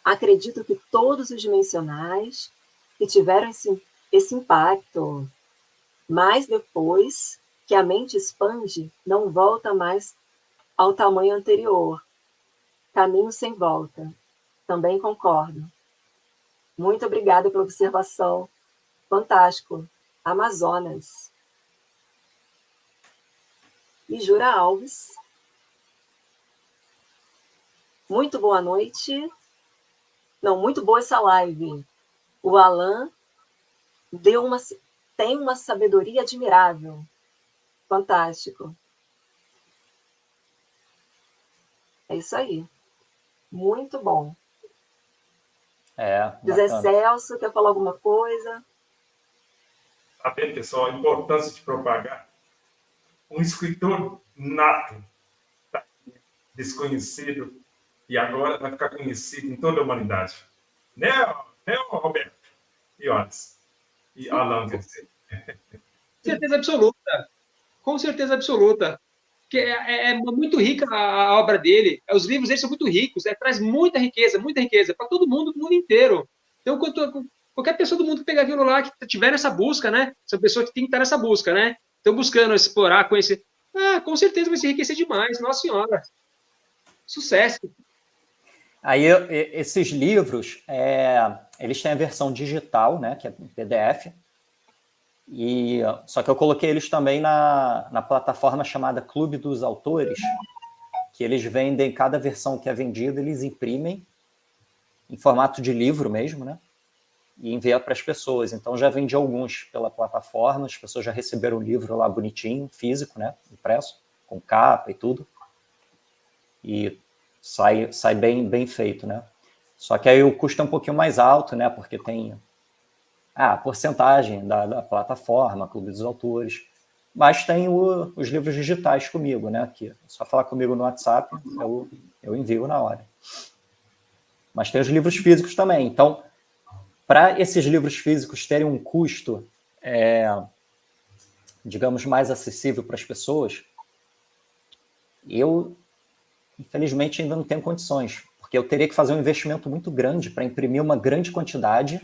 Acredito que todos os dimensionais que tiveram esse impacto, mas depois que a mente expande, não volta mais ao tamanho anterior. Caminho sem volta. Também concordo. Muito obrigada pela observação. Fantástico. Amazonas. E Jura Alves. Muito boa noite. Não, muito boa essa live. O Alan tem uma sabedoria admirável. Fantástico. É isso aí. Muito bom. José Celso, quer falar alguma coisa? Tá bem, pessoal, a importância de propagar. Um escritor nato, desconhecido, e agora vai ficar conhecido em toda a humanidade. Né, Roberto? E Otis? E Alan, quer dizer. Certeza absoluta. Com certeza absoluta. Porque é muito rica a obra dele. Os livros dele são muito ricos. Traz muita riqueza para todo mundo, do mundo inteiro. Então, qualquer pessoa do mundo que pegar aquilo lá, que estiver nessa busca, né? São pessoas que têm que estar nessa busca, né? Estão buscando explorar, conhecer. Com certeza vai se enriquecer demais. Nossa Senhora. Sucesso. Aí, esses livros, eles têm a versão digital, né? Que é PDF. Só que eu coloquei eles também na plataforma chamada Clube dos Autores, que eles vendem, cada versão que é vendida, eles imprimem em formato de livro mesmo, né? E enviam para as pessoas. Então, já vendi alguns pela plataforma, as pessoas já receberam o livro lá bonitinho, físico, né? Impresso, com capa e tudo. E sai bem feito, né? Só que aí o custo é um pouquinho mais alto, né? Porque tem a porcentagem da plataforma, Clube dos Autores, mas tem os livros digitais comigo, né? Aqui. É só falar comigo no WhatsApp, eu envio na hora. Mas tem os livros físicos também. Então, para esses livros físicos terem um custo, digamos, mais acessível para as pessoas, eu, infelizmente, ainda não tenho condições, porque eu teria que fazer um investimento muito grande para imprimir uma grande quantidade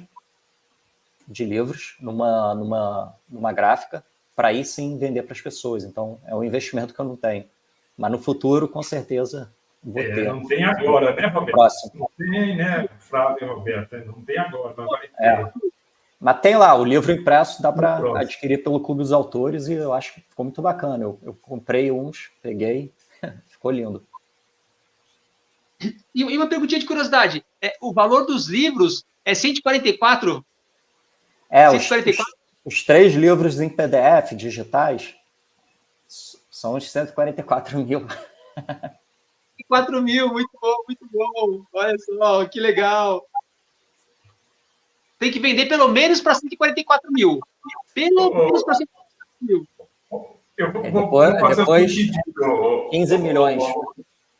de livros numa gráfica, para aí sim vender para as pessoas. Então, é um investimento que eu não tenho. Mas no futuro, com certeza, vou ter. Não tem agora, né, Roberto? Próximo. Não tem, né, Flávio e Roberto? Não tem agora, mas vai ter. Mas tem lá, o livro impresso dá para adquirir pelo Clube dos Autores, e eu acho que ficou muito bacana. Eu comprei uns, peguei, ficou lindo. E uma perguntinha de curiosidade. O valor dos livros é 144? 144? Os 3 livros em PDF digitais são os 144 mil. 4 mil, muito bom. Olha só, que legal. Tem que vender pelo menos para 144 mil. Pelo menos para 144 mil. Eu vou fazer depois um pedido. 15 milhões.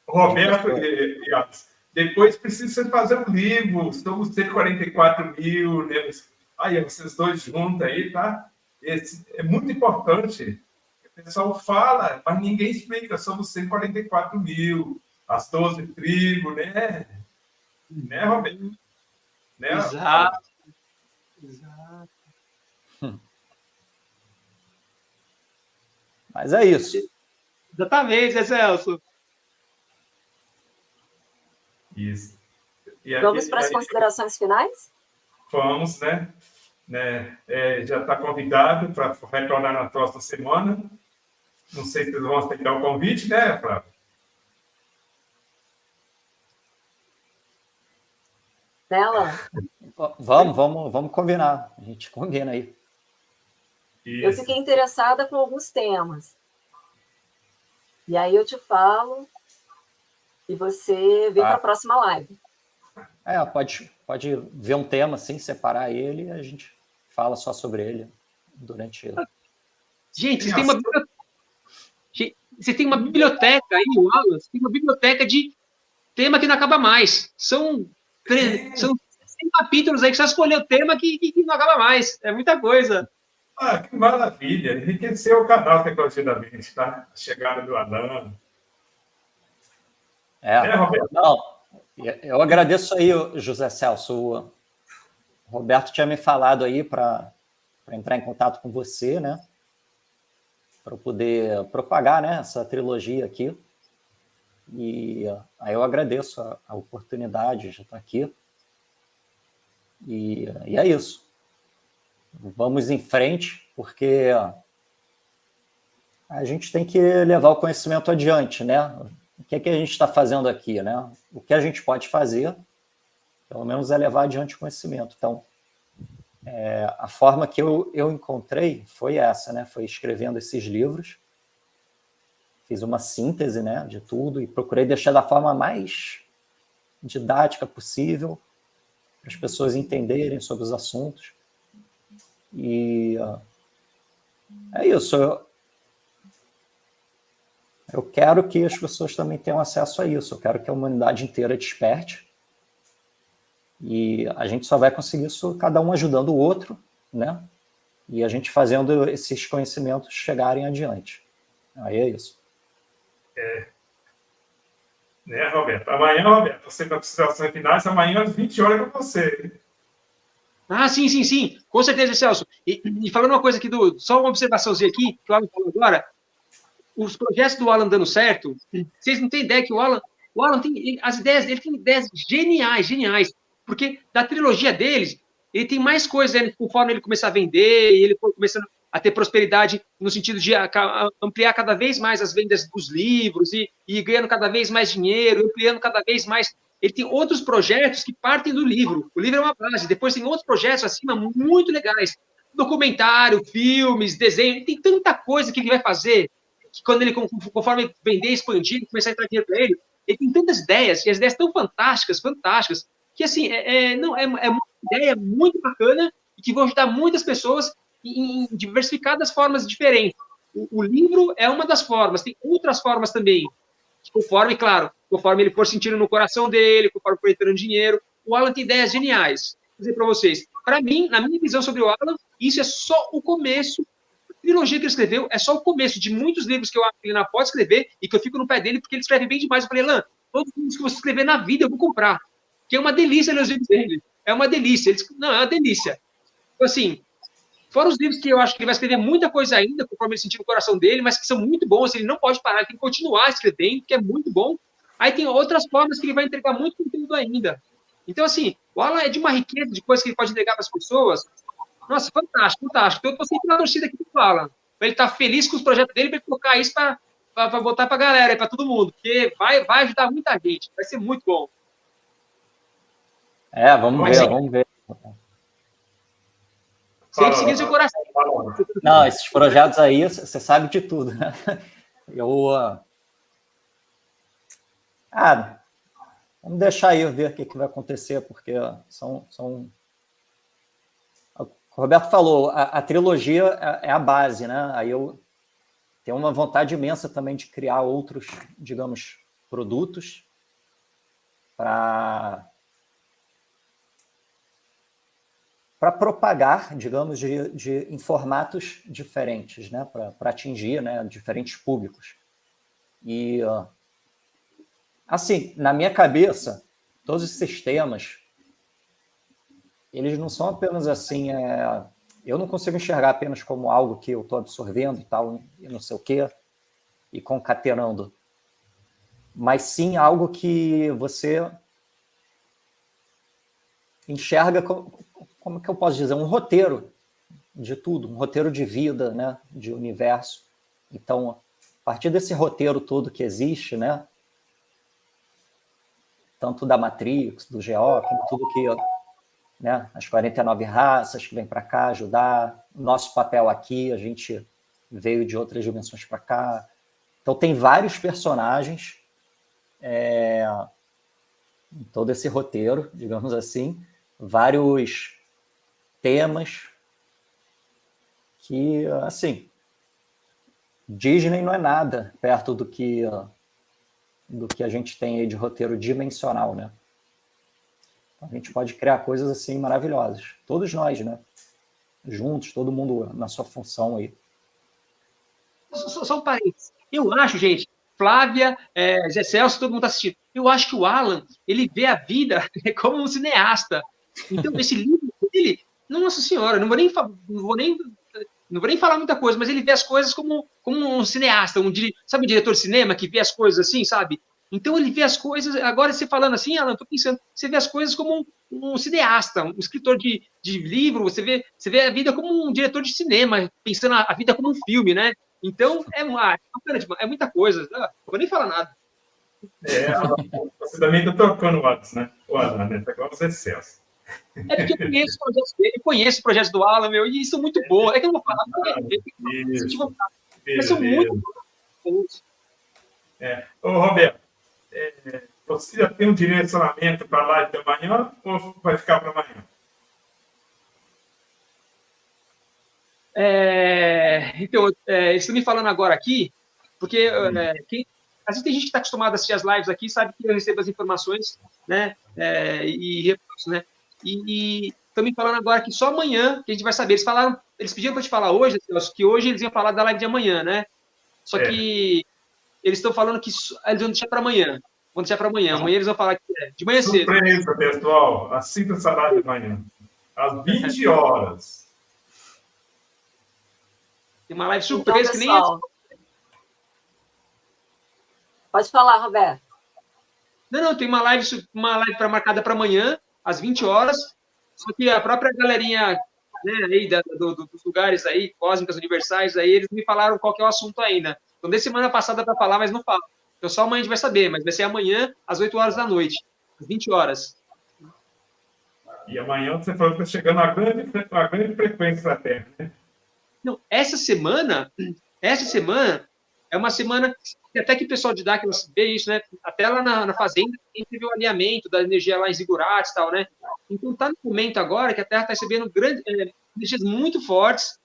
Roberto e Alex, depois precisa fazer um livro, estamos 144 mil, né? Aí, vocês dois juntos aí, tá? Esse é muito importante. O pessoal fala, mas ninguém explica, somos 144 mil, as 12 tribos, né? Né, Roberto? Né? Exato. Mas é isso. Exatamente, né, Celso? Isso. Vamos para as considerações finais? Vamos, né? Já está convidado para retornar na próxima semana. Não sei se vocês vão aceitar o convite, né, Flávio? Dela? Vamos combinar. A gente combina aí. Isso. Eu fiquei interessada com alguns temas. E aí eu te falo e você vem para a próxima live. Pode ver um tema assim, separar ele e a gente fala só sobre ele durante... Gente, vocês têm uma biblioteca aí, o Wallace, tem uma biblioteca de tema que não acaba mais. São 100 capítulos aí que só escolheu o tema que não acaba mais. É muita coisa. Que maravilha! Enriqueceu o canal Tecnologia da Mente, tá? A chegada do Alan. Roberto? Não, eu agradeço aí, José Celso. O Roberto tinha me falado aí para entrar em contato com você, né? Para eu poder propagar, né, essa trilogia aqui. E aí eu agradeço a oportunidade de estar aqui. E é isso. Vamos em frente, porque a gente tem que levar o conhecimento adiante, né? O que é que a gente está fazendo aqui, né? O que a gente pode fazer, pelo menos, é levar adiante o conhecimento. Então, a forma que eu encontrei foi essa, né? Foi escrevendo esses livros. Fiz uma síntese, né, de tudo e procurei deixar da forma mais didática possível para as pessoas entenderem sobre os assuntos. E é isso. Eu quero que as pessoas também tenham acesso a isso. Eu quero que a humanidade inteira desperte. E a gente só vai conseguir isso cada um ajudando o outro, né? E a gente fazendo esses conhecimentos chegarem adiante. Aí é isso. Né, Roberto? Amanhã, Roberto, você vai precisar das finais, amanhã às 20 horas com você. Sim. Com certeza, Celso. E falando uma coisa aqui, só uma observaçãozinha aqui, que o Alan falou agora. Os projetos do Alan dando certo, vocês não têm ideia que o Alan tem as ideias dele, tem ideias geniais. Porque da trilogia deles, ele tem mais coisas, né, conforme ele começar a vender, e ele for começando a ter prosperidade no sentido de ampliar cada vez mais as vendas dos livros e ganhando cada vez mais dinheiro, ampliando cada vez mais. Ele tem outros projetos que partem do livro. O livro é uma base. Depois tem outros projetos acima muito legais. Documentário, filmes, desenho. Ele tem tanta coisa que ele vai fazer que quando ele, conforme vender, expandir, começar a entrar dinheiro para ele tem tantas ideias, e as ideias tão fantásticas, que, assim, uma ideia muito bacana e que vão ajudar muitas pessoas em diversificadas formas diferentes. O livro é uma das formas, tem outras formas também, conforme ele for sentindo no coração dele, conforme for entrando dinheiro. O Alan tem ideias geniais. Vou dizer para vocês, para mim, na minha visão sobre o Alan, isso é só o começo. A trilogia que ele escreveu é só o começo de muitos livros que eu acho que ele não pode escrever e que eu fico no pé dele porque ele escreve bem demais. Eu falei, Alan, todos os livros que você escrever na vida eu vou comprar. Que é uma delícia ler os livros dele. É uma delícia. Não, é uma delícia. Então, assim, fora os livros que eu acho que ele vai escrever muita coisa ainda, conforme ele sentir no coração dele, mas que são muito bons, ele não pode parar, ele tem que continuar escrevendo, que é muito bom. Aí tem outras formas que ele vai entregar muito conteúdo ainda. Então, assim, o Alan é de uma riqueza de coisas que ele pode entregar para as pessoas. Nossa, fantástico. Então, eu estou sempre na torcida aqui do Alan. Para ele estar feliz com os projetos dele, para ele colocar isso para botar para a galera, para todo mundo, porque vai ajudar muita gente, vai ser muito bom. Vamos ver. Sempre seguindo seu coração. Não, esses projetos aí, você sabe de tudo, né? Vamos deixar aí ver o que vai acontecer, porque são... O Roberto falou, a trilogia é a base, né? Aí eu tenho uma vontade imensa também de criar outros, digamos, produtos para propagar, digamos, em formatos diferentes, né? Para atingir, né, diferentes públicos. E, assim, na minha cabeça, todos esses sistemas, eles não são apenas assim, eu não consigo enxergar apenas como algo que eu estou absorvendo e tal, e não sei o quê, e concatenando, mas sim algo que você enxerga, como que eu posso dizer, um roteiro de tudo, um roteiro de vida, né, de universo. Então, a partir desse roteiro todo que existe, né, tanto da Matrix, do GO, como tudo que, né, as 49 raças que vêm para cá ajudar, nosso papel aqui, a gente veio de outras dimensões para cá. Então, tem vários personagens em todo esse roteiro, digamos assim, vários temas que, assim, Disney não é nada perto do que a gente tem aí de roteiro dimensional, né? A gente pode criar coisas assim maravilhosas. Todos nós, né? Juntos, todo mundo na sua função aí. Só um parênteses. Eu acho, gente, Flávia, Zé Celso, todo mundo está assistindo. Eu acho que o Alan, ele vê a vida como um cineasta. Então, esse livro dele, nossa senhora, não vou nem falar muita coisa, mas ele vê as coisas como um cineasta, sabe um diretor de cinema que vê as coisas assim, sabe? Então ele vê as coisas, agora você falando assim, Alan, estou pensando, você vê as coisas como um cineasta, um escritor de livro, você vê a vida como um diretor de cinema, pensando a vida como um filme, né? Então é muita coisa, não vou nem falar nada. Você também está tocando o Alan, né? O Alan, né? Está igual o Zé Celso. É porque eu conheço os projetos dele, eu conheço os projetos do Alan, meu, e são muito bons. É que eu não vou falar, mas são muito bons. Ô, Roberto, você já tem um direcionamento para a live de amanhã ou vai ficar para amanhã? Então, estão me falando agora aqui, porque às vezes tem gente que está acostumada a assistir as lives aqui, sabe que eu recebo as informações, né? E repasso, né? E estão me falando agora que só amanhã que a gente vai saber. Eles pediram para te falar hoje, que hoje eles iam falar da live de amanhã, né? Só que eles estão falando que eles vão deixar para amanhã. Vão deixar para amanhã. Amanhã eles vão falar que de manhã cedo. Surpresa, pessoal. Assista essa live de manhã. Às 20 horas. Tem uma live surpresa então, pessoal, que nem... Pode falar, Roberto. Não, tem uma live marcada para amanhã, às 20 horas. Só que a própria galerinha, né, aí dos lugares aí, cósmicas, universais, aí, eles me falaram qual que é o assunto ainda. Então, desde semana passada para falar, mas não falo. Então, só amanhã a gente vai saber, mas vai ser amanhã, às 8 horas da noite, às 20 horas. E amanhã você falou que está chegando a grande frequência da Terra, né? Não, essa semana é uma semana que até que o pessoal de Dáquila vê isso, né? Até lá na Fazenda, a gente vê o alinhamento da energia lá em Zigurates e tal, né? Então, está no momento agora que a Terra está recebendo energias muito fortes,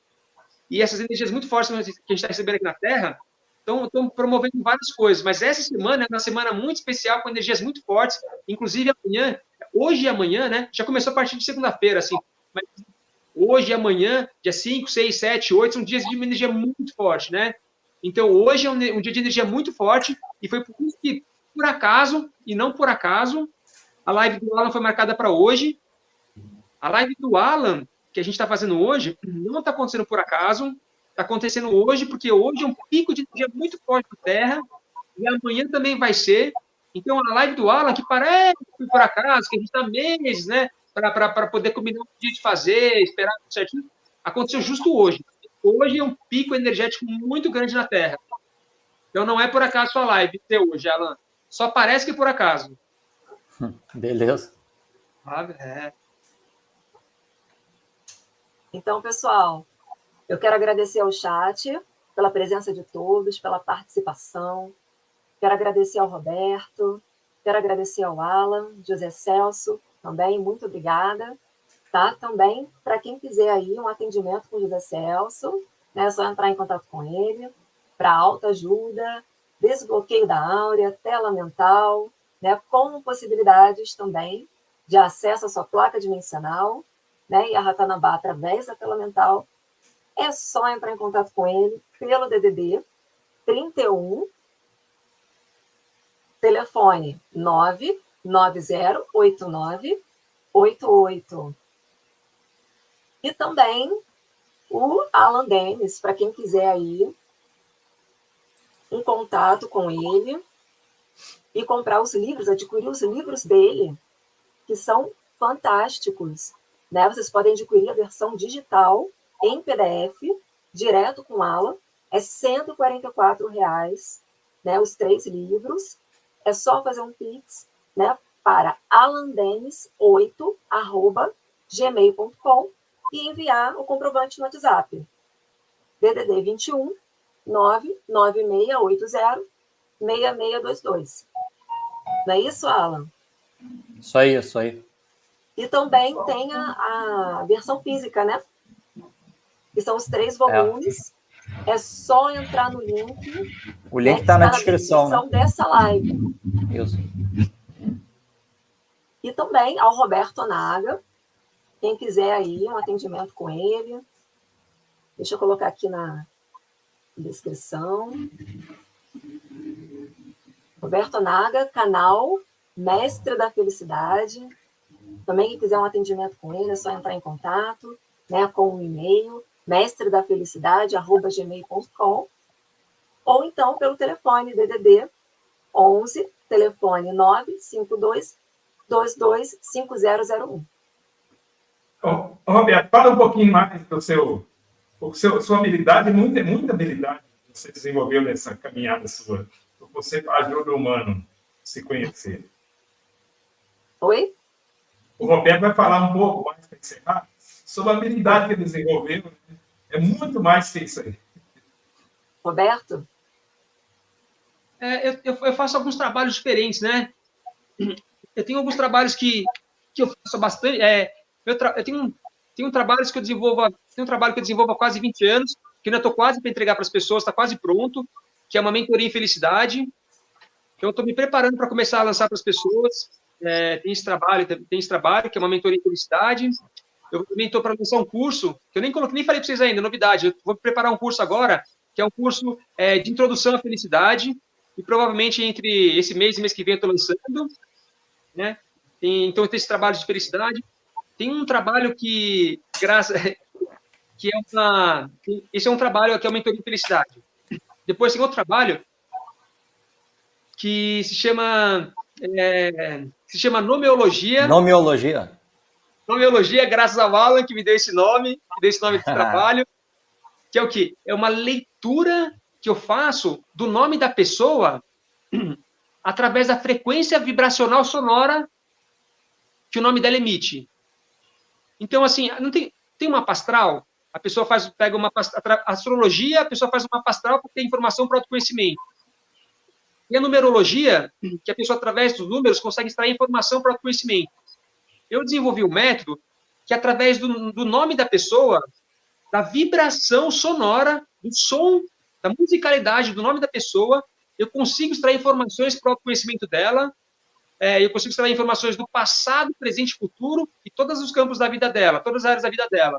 e essas energias muito fortes que a gente está recebendo aqui na Terra estão promovendo várias coisas, mas essa semana é uma semana muito especial, com energias muito fortes, inclusive amanhã, hoje e amanhã, né? Já começou a partir de segunda-feira, assim, mas hoje e amanhã, dia 5, 6, 7, 8, são dias de uma energia muito forte, né? Então, hoje é um dia de energia muito forte, e foi por isso que, por acaso, e não por acaso, a live do Alan foi marcada para hoje. A live do Alan, que a gente está fazendo hoje, não está acontecendo por acaso, está acontecendo hoje, porque hoje é um pico de energia muito forte na Terra, e amanhã também vai ser. Então, a live do Alan, que parece por acaso, que a gente está meses, né, para poder combinar um dia de fazer, esperar tudo certinho, aconteceu justo hoje. Hoje é um pico energético muito grande na Terra. Então, não é por acaso sua live ter hoje, Alan. Só parece que é por acaso. Beleza. Então, pessoal, eu quero agradecer ao chat pela presença de todos, pela participação. Quero agradecer ao Roberto, quero agradecer ao Alan, José Celso, também, muito obrigada. Tá? Também, para quem quiser aí um atendimento com o José Celso, né, é só entrar em contato com ele. para autoajuda, desbloqueio da áurea, tela mental, né, com possibilidades também de acesso à sua placa dimensional, né, e a Ratanabá através da tela mental. É só entrar em contato com ele pelo DDD 31, telefone 9908988. E também o Alan Dennis, para quem quiser aí um contato com ele e comprar os livros, adquirir os livros dele, que são fantásticos, né? Vocês podem adquirir a versão digital em PDF, direto com Alan, é R$ 144, né? Os 3 livros. É só fazer um Pix, né? Para alandenis8@gmail.com e enviar o comprovante no WhatsApp. DDD 21 99680 6622. Não é isso, Alan? Isso aí, isso aí. E também tem a versão física, né? Que são os 3 volumes. É só entrar no link. O link está na descrição, né? Dessa live. Isso. E também ao Roberto Naga. Quem quiser aí um atendimento com ele. Deixa eu colocar aqui na descrição. Roberto Naga, canal Mestre da Felicidade. Também, quem quiser um atendimento com ele, é só entrar em contato, né, com o e-mail mestredafelicidade@gmail.com, ou então pelo telefone DDD 11, telefone 952-225001. Roberto, fala um pouquinho mais do sua habilidade, muita habilidade que você desenvolveu nessa caminhada sua. Você ajuda o humano a se conhecer. Oi? O Roberto vai falar um pouco mais para encerrar sobre a habilidade que ele desenvolveu. É muito mais que isso aí. Roberto? Eu faço alguns trabalhos diferentes, né? Eu tenho alguns trabalhos que eu faço bastante. Eu tenho trabalhos que eu desenvolvo. Tem um trabalho que eu desenvolvo há quase 20 anos, que eu ainda estou quase para entregar para as pessoas, está quase pronto, que é uma mentoria em felicidade. Então, eu estou me preparando para começar a lançar para as pessoas. Tem esse trabalho, que é uma mentoria em felicidade. Eu também estou para lançar um curso, que eu nem falei para vocês ainda, novidade. Eu vou preparar um curso agora, que é um curso de introdução à felicidade, e provavelmente entre esse mês e mês que vem eu estou lançando, né? Então, tem esse trabalho de felicidade. Tem um trabalho esse é um trabalho que é uma mentoria em felicidade. Depois tem outro trabalho que se chama Nomeologia. Nomeologia, graças ao Alan, que me deu esse nome desse trabalho, que é o quê? É uma leitura que eu faço do nome da pessoa através da frequência vibracional sonora que o nome dela emite. Então, assim, não tem uma mapa astral, a pessoa pega uma astrologia, a pessoa faz uma mapa astral porque tem informação para autoconhecimento. E a numerologia, que a pessoa, através dos números, consegue extrair informação para autoconhecimento. Eu desenvolvi um método que, através do nome da pessoa, da vibração sonora, do som, da musicalidade do nome da pessoa, eu consigo extrair informações para o autoconhecimento dela, eu consigo extrair informações do passado, presente e futuro, e todos os campos da vida dela, todas as áreas da vida dela.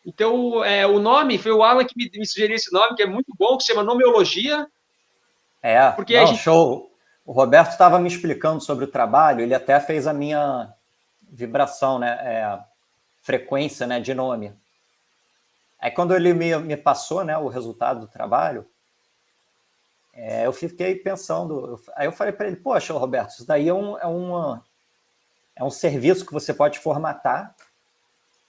Então, o nome, foi o Alan que me sugeriu esse nome, que é muito bom, que se chama Nomeologia. Show. O Roberto estava me explicando sobre o trabalho, ele até fez a minha vibração, né, frequência, né, de nome. Aí quando ele me passou, né, o resultado do trabalho, eu fiquei pensando, aí eu falei para ele, poxa, Roberto, isso daí é um serviço que você pode formatar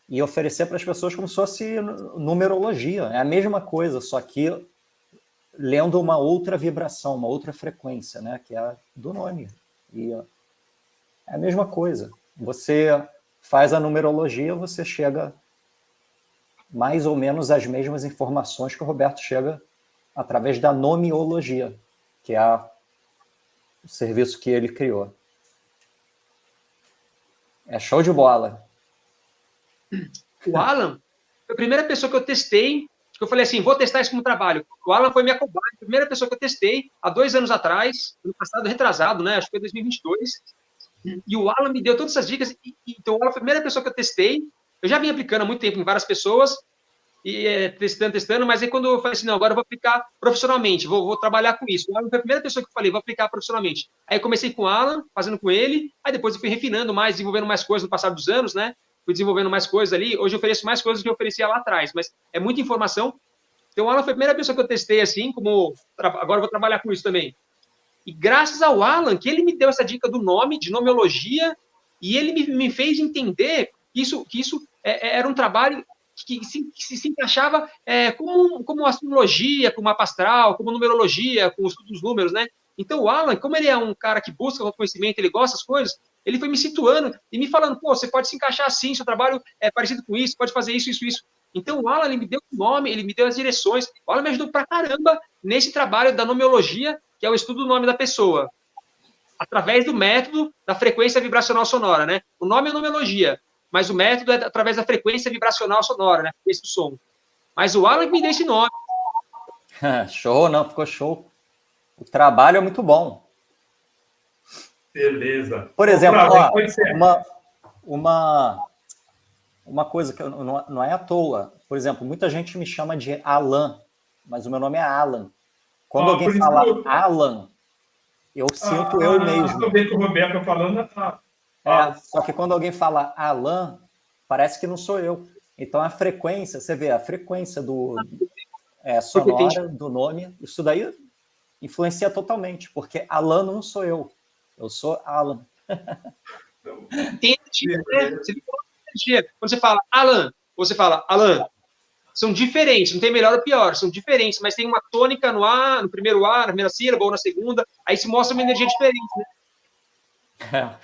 e oferecer para as pessoas como se fosse numerologia. É a mesma coisa, só que lendo uma outra vibração, uma outra frequência, né, que é a do nome. E é a mesma coisa. Você faz a numerologia, você chega mais ou menos às mesmas informações que o Roberto chega através da nomeologia, que é o serviço que ele criou. É show de bola. O Alan foi a primeira pessoa que eu testei que eu falei assim, vou testar isso como trabalho. O Alan foi minha cobaia, a primeira pessoa que eu testei há 2 anos atrás, ano passado, retrasado, né? Acho que foi 2022. E o Alan me deu todas essas dicas. Então, o Alan foi a primeira pessoa que eu testei. Eu já vinha aplicando há muito tempo em várias pessoas, e testando, mas aí quando eu falei assim, não, agora eu vou aplicar profissionalmente, vou trabalhar com isso. O Alan foi a primeira pessoa que eu falei, vou aplicar profissionalmente. Aí eu comecei com o Alan, fazendo com ele, aí depois eu fui refinando mais, desenvolvendo mais coisas no passar dos anos, né? Fui desenvolvendo mais coisas ali. Hoje eu ofereço mais coisas do que eu oferecia lá atrás, mas é muita informação. Então, o Alan foi a primeira pessoa que eu testei assim, como agora eu vou trabalhar com isso também. E graças ao Alan, que ele me deu essa dica do nome, de nomeologia, e ele me fez entender que isso era um trabalho que se encaixava como astrologia, como mapa astral, como numerologia, com o estudo dos números, né? Então, o Alan, como ele é um cara que busca o conhecimento, ele gosta das coisas, ele foi me situando e me falando, pô, você pode se encaixar assim, seu trabalho é parecido com isso, pode fazer isso, isso, isso. Então, o Alan, ele me deu o nome, ele me deu as direções. O Alan me ajudou pra caramba nesse trabalho da nomeologia, que é o estudo do nome da pessoa, através do método da frequência vibracional sonora, né? O nome é nomeologia, mas o método é através da frequência vibracional sonora, né? Esse som. Mas o Alan que me deu esse nome. Show, não, ficou show. O trabalho é muito bom. Beleza. Por exemplo, uma coisa que não é à toa. Por exemplo, muita gente me chama de Alan, mas o meu nome é Alan. Quando alguém fala Alan, eu sinto eu mesmo. Eu vejo o Roberto falando. Só que quando alguém fala Alan, parece que não sou eu. Então a frequência, você vê, a frequência sonora do nome, isso daí influencia totalmente, porque Alan não sou eu sou Alan. Tem energia. Quando você fala Alan, ou você fala Alan, são diferentes, não tem melhor ou pior, são diferentes, mas tem uma tônica no A, no primeiro A, na primeira sílaba ou na segunda, aí se mostra uma energia diferente, né?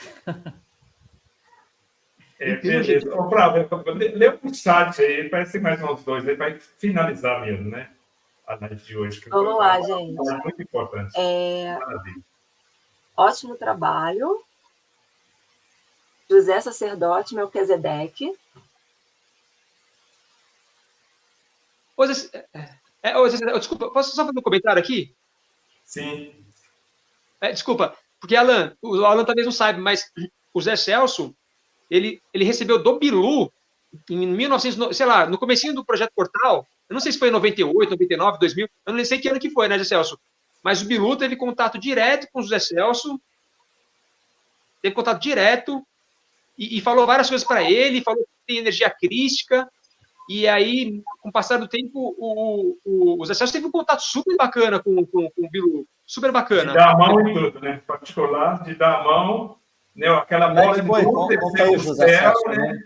Beleza. Ô, Flávio, lê um chat aí, parece mais uns 2, aí vai finalizar mesmo, né? A live de hoje. Vamos lá, gente. É muito importante. Ótimo trabalho. José Sacerdote Melquisedeque. Desculpa, posso só fazer um comentário aqui? Sim. Desculpa, porque o Alan talvez não saiba, mas o Zé Celso, ele recebeu do Bilu em 1900, sei lá, no comecinho do Projeto Portal, eu não sei se foi em 98, 99, 2000, eu não sei que ano que foi, né, Zé Celso? Mas o Bilu teve contato direto com o Zé Celso, e falou várias coisas para ele, falou que tem energia crística, e aí, com o passar do tempo, o Zé Celso teve um contato super bacana com o Bilu, super bacana. De dar a mão e tudo, né? Particular, de dar a mão, né? Aquela bola de luz, do céu, né?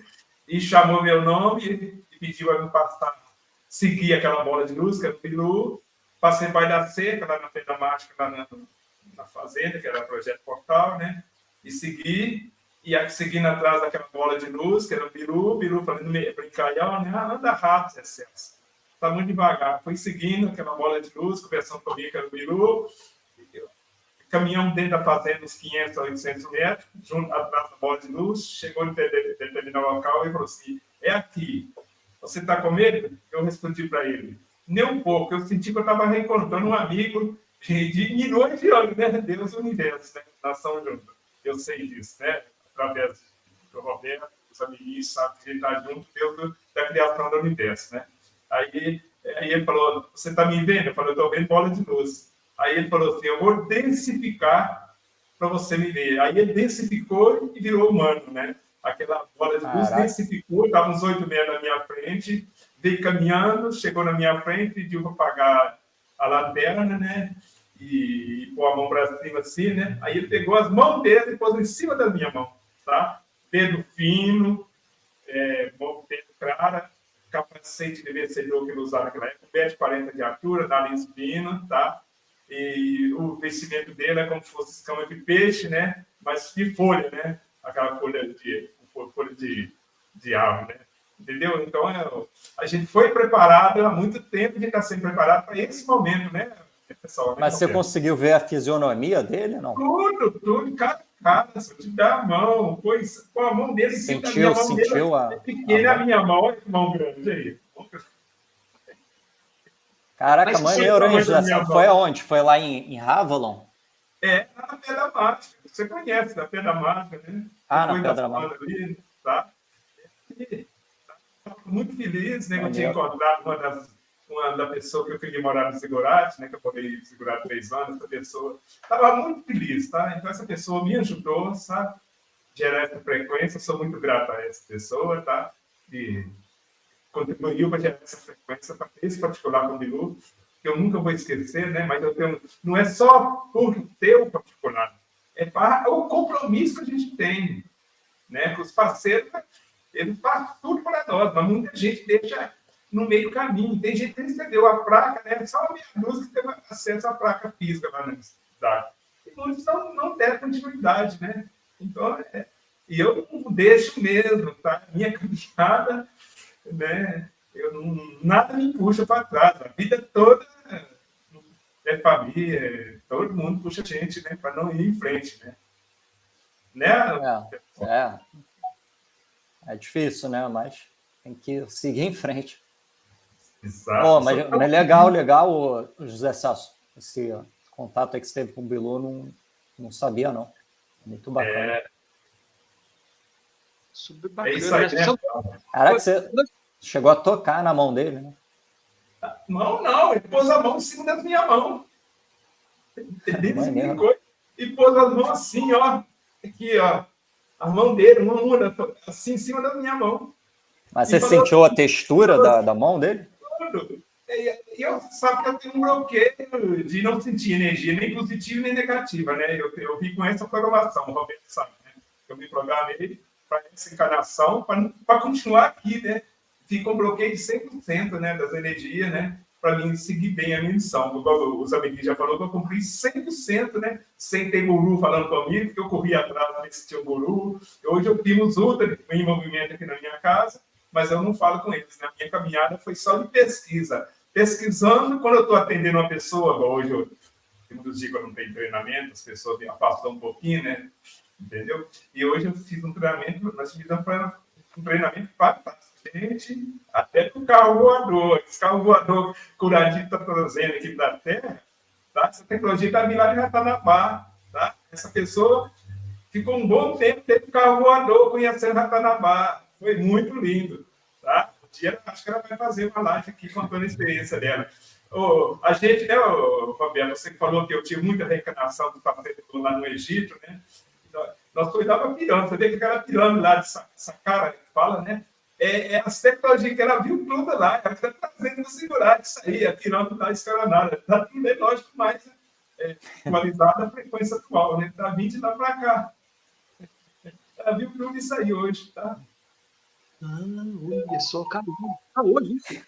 E chamou meu nome e pediu a me passar, seguir aquela bola de luz, que era o Bilu, passei para da Seca, lá na frente da mágica, lá na fazenda, que era o Projeto Portal, né? E segui, seguindo atrás daquela bola de luz, que era o Bilu falando, brincalhão, né? Anda rápido, Zé Celso. Está muito devagar. Fui seguindo aquela bola de luz, conversando comigo, que era o Bilu. Caminhamos dentro da fazenda uns 500 a 800 metros, junto atrás da bola de luz. Chegou no determinado local e falou assim, é aqui. Você está com medo? Eu respondi para ele, nem um pouco. Eu senti que eu estava reencontrando um amigo de milhões de anos, né? Deus do universo, né? Nação junta. Eu sei disso, né? Através do Roberto, os amiguinhos, sabe que a gente está junto, Deus da criação do universo, né? Aí ele falou, você está me vendo? Eu falei, eu estou vendo bola de luz. Aí ele falou assim, eu vou densificar para você me ver. Aí ele densificou e virou humano, né? Aquela bola de luz densificou, estava uns 8 metros na minha frente, veio caminhando, chegou na minha frente, pediu para apagar a lanterna, né? E pôr a mão para cima assim, né? Aí ele pegou as mãos dele e pôs em cima da minha mão, tá? Dedo fino, mão dedo clara, capacete de vencedor que ele usava naquela época, 1,40 m de altura, nariz fino, tá? E o vestimento dele é como se fosse escama de peixe, né? Mas de folha, né? Aquela folha de árvore, né? Entendeu? Então, a gente foi preparado há muito tempo, a gente está sendo preparado para esse momento, né, pessoal? Mas você conseguiu ver a fisionomia dele, não? Tudo, cada só te dá a mão, pois com a mão dele, sentiu a mão sentiu dele, a pequena a minha mão, é mão grande aí. Caraca, Mas maneiro, hein, José? Foi aonde? Foi lá em Avalon? Na Pedra Mágica. Você conhece da Pedra Mágica, né? Ah, Depois na Pedra Mágica. ali, tá? Muito feliz, né? Eu tinha Maneiro. encontrado uma da pessoa que eu queria morar no Segurate, né? Que eu morei no Segurate 3 anos. Essa pessoa estava muito feliz, tá? Então, essa pessoa me ajudou, sabe? Gerar essa frequência. Eu sou muito grato a essa pessoa, tá? E contribuiu para gerar essa frequência, para esse particular com o Bilu, que eu nunca vou esquecer, né? Mas eu tenho, não é só por ter o particular, é para o compromisso que a gente tem, né? Com os parceiros, eles fazem tudo para nós, mas muita gente deixa no meio do caminho. Tem gente que recebeu a placa, né? Só a meia dúzia que teve acesso à placa física lá na cidade. E muitos não deram continuidade, né? Então, e eu não deixo mesmo, tá? Minha caminhada, né? Nada me puxa para trás. A vida toda é família, todo mundo puxa a gente, né? Para não ir em frente, né? É difícil, né? Mas tem que seguir em frente. Exato. Oh, mas legal, o José Sasso. Esse contato aí que você teve com o Bilu, não sabia, não. Muito bacana. Super bacana. É isso aí, né? Caraca, você chegou a tocar na mão dele, né? Não, ele pôs a mão em cima da minha mão. Ele desligou e pôs as mãos assim, ó. Aqui, ó. A mão dele, uma assim em cima da minha mão. Mas você sentiu a textura da mão dele? Tudo. E eu sabe que eu tenho um bloqueio de não sentir energia, nem positiva nem negativa, né? Eu vi com essa programação, o Roberto sabe, né? Eu me programei para essa encarnação, para continuar aqui, né? Fica um bloqueio de 100%, né, das energias, né? Para mim seguir bem a minha missão. Os amiguinhos já falaram que eu cumpri 100%, né? Sem ter guru falando comigo, porque eu corri atrás para ver se tinha um guru. Hoje eu tenho os ultra em movimento aqui na minha casa, mas eu não falo com eles. Né? A minha caminhada foi só de pesquisa. Pesquisando, quando eu estou atendendo uma pessoa, hoje tem muitos dias que eu não tenho treinamento, as pessoas me afastam um pouquinho, né? Entendeu? E hoje eu fiz um treinamento, nós fizemos um treinamento para paciente, até com o carro voador. Esse carro voador que o Radinho está trazendo aqui da Terra, tá? Essa tecnologia está vindo lá de Ratanabá, tá? Essa pessoa ficou um bom tempo dentro do carro voador, conhecendo Ratanabá. Foi muito lindo, tá? Um dia, acho que ela vai fazer uma live aqui contando a experiência dela. A gente, né, Roberto, você falou que eu tive muita reencarnação do parceiro lá no Egito, né? Nós cuidávamos pirâmide, você vê que aquela pirâmide lá de Saqqara, que fala, né? As tecnologias que ela viu tudo lá, ela está trazendo segurar isso aí, a pirâmide da escalonada, está tudo é lógico mais atualizada a frequência atual, né? Está 20 lá para cá. Ela viu tudo isso aí hoje, tá? Olha só, cara. Hoje isso.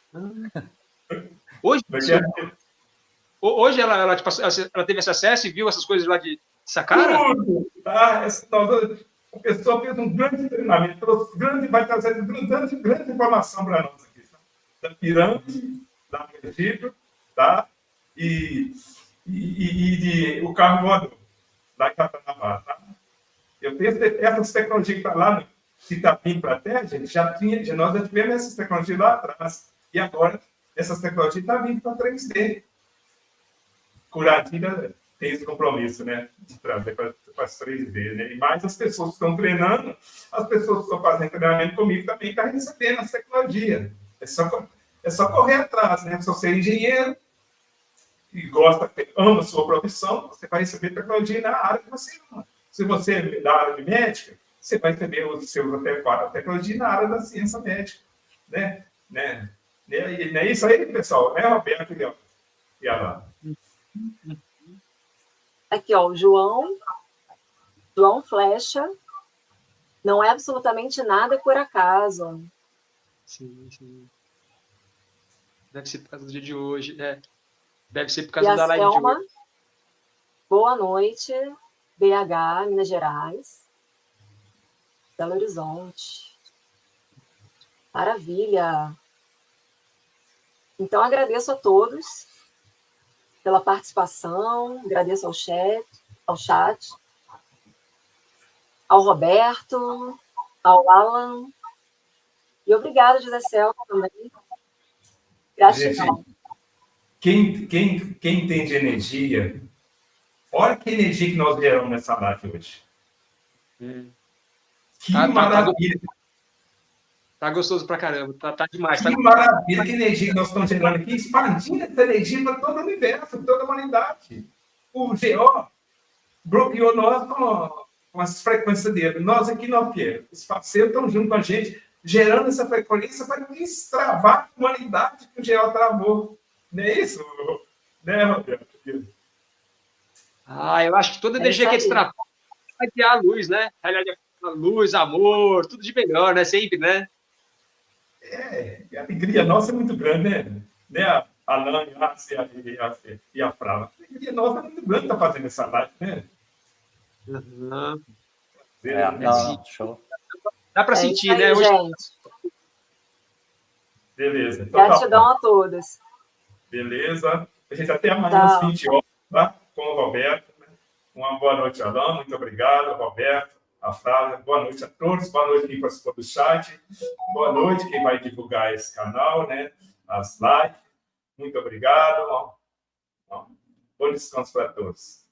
Hoje, hoje ela teve esse acesso e viu essas coisas lá de Saqqara? Tudo, tá? A pessoa fez um grande treinamento, vai trazer grande informação para nós aqui. Tá? Da pirâmide, da Egito, tá? E o carro voador, da Ratanabá, tá? Eu tenho essas tecnologias que estão lá, que está vindo para a Terra, gente, nós já tivemos essas tecnologias lá atrás. E agora, essas tecnologias estão vindo para 3D. Curativa tem esse compromisso, né? De trazer para as 3D, né? E mais as pessoas que estão treinando, as pessoas que estão fazendo treinamento comigo também estão recebendo essa tecnologia. É só correr atrás, né? Se você é engenheiro e ama a sua profissão, você vai receber tecnologia na área que você ama. Se você é da área de médica, você vai receber os seus artefatos, a tecnologia na área da ciência médica, né? E é isso aí, pessoal, né, Roberto e Alan? Aqui, ó, o João Flecha, não é absolutamente nada por acaso. Sim. Deve ser por causa do dia de hoje, né? Deve ser por causa da live de hoje. Boa noite, BH, Minas Gerais, Belo Horizonte. Maravilha! Então, agradeço a todos pela participação, agradeço ao chat, ao Roberto, ao Alan, e obrigada, José Celso, também. Gratidão. Quem entende energia, olha que energia que nós geramos nessa live hoje. Que maravilha. Tá gostoso pra caramba, tá demais. Que maravilha, que energia que nós estamos gerando aqui, expandindo essa energia para todo o universo, toda a humanidade. O GO bloqueou nós com as frequências dele. Nós aqui não queremos. Os parceiros estão junto com a gente, gerando essa frequência para destravar a humanidade que o GO travou. Não é isso? Né, Roberto? Eu acho que toda energia que é destravar vai criar a luz, né? A luz, amor, tudo de melhor, né? Sempre, né? A alegria nossa é muito grande, né? A Alan e a Frava. A alegria nossa é muito grande estar fazendo essa live, né? Uhum. Show. Dá para sentir, aí, né? Hoje... gente. Beleza. Então, gratidão a todos. Beleza. A gente até amanhã às 20 horas, tá? Com o Roberto. Né? Uma boa noite, Alan. Muito obrigado, Roberto. A Flávia, boa noite a todos, boa noite quem participou do chat, boa noite quem vai divulgar esse canal, né? As lives, muito obrigado, bom descanso para todos.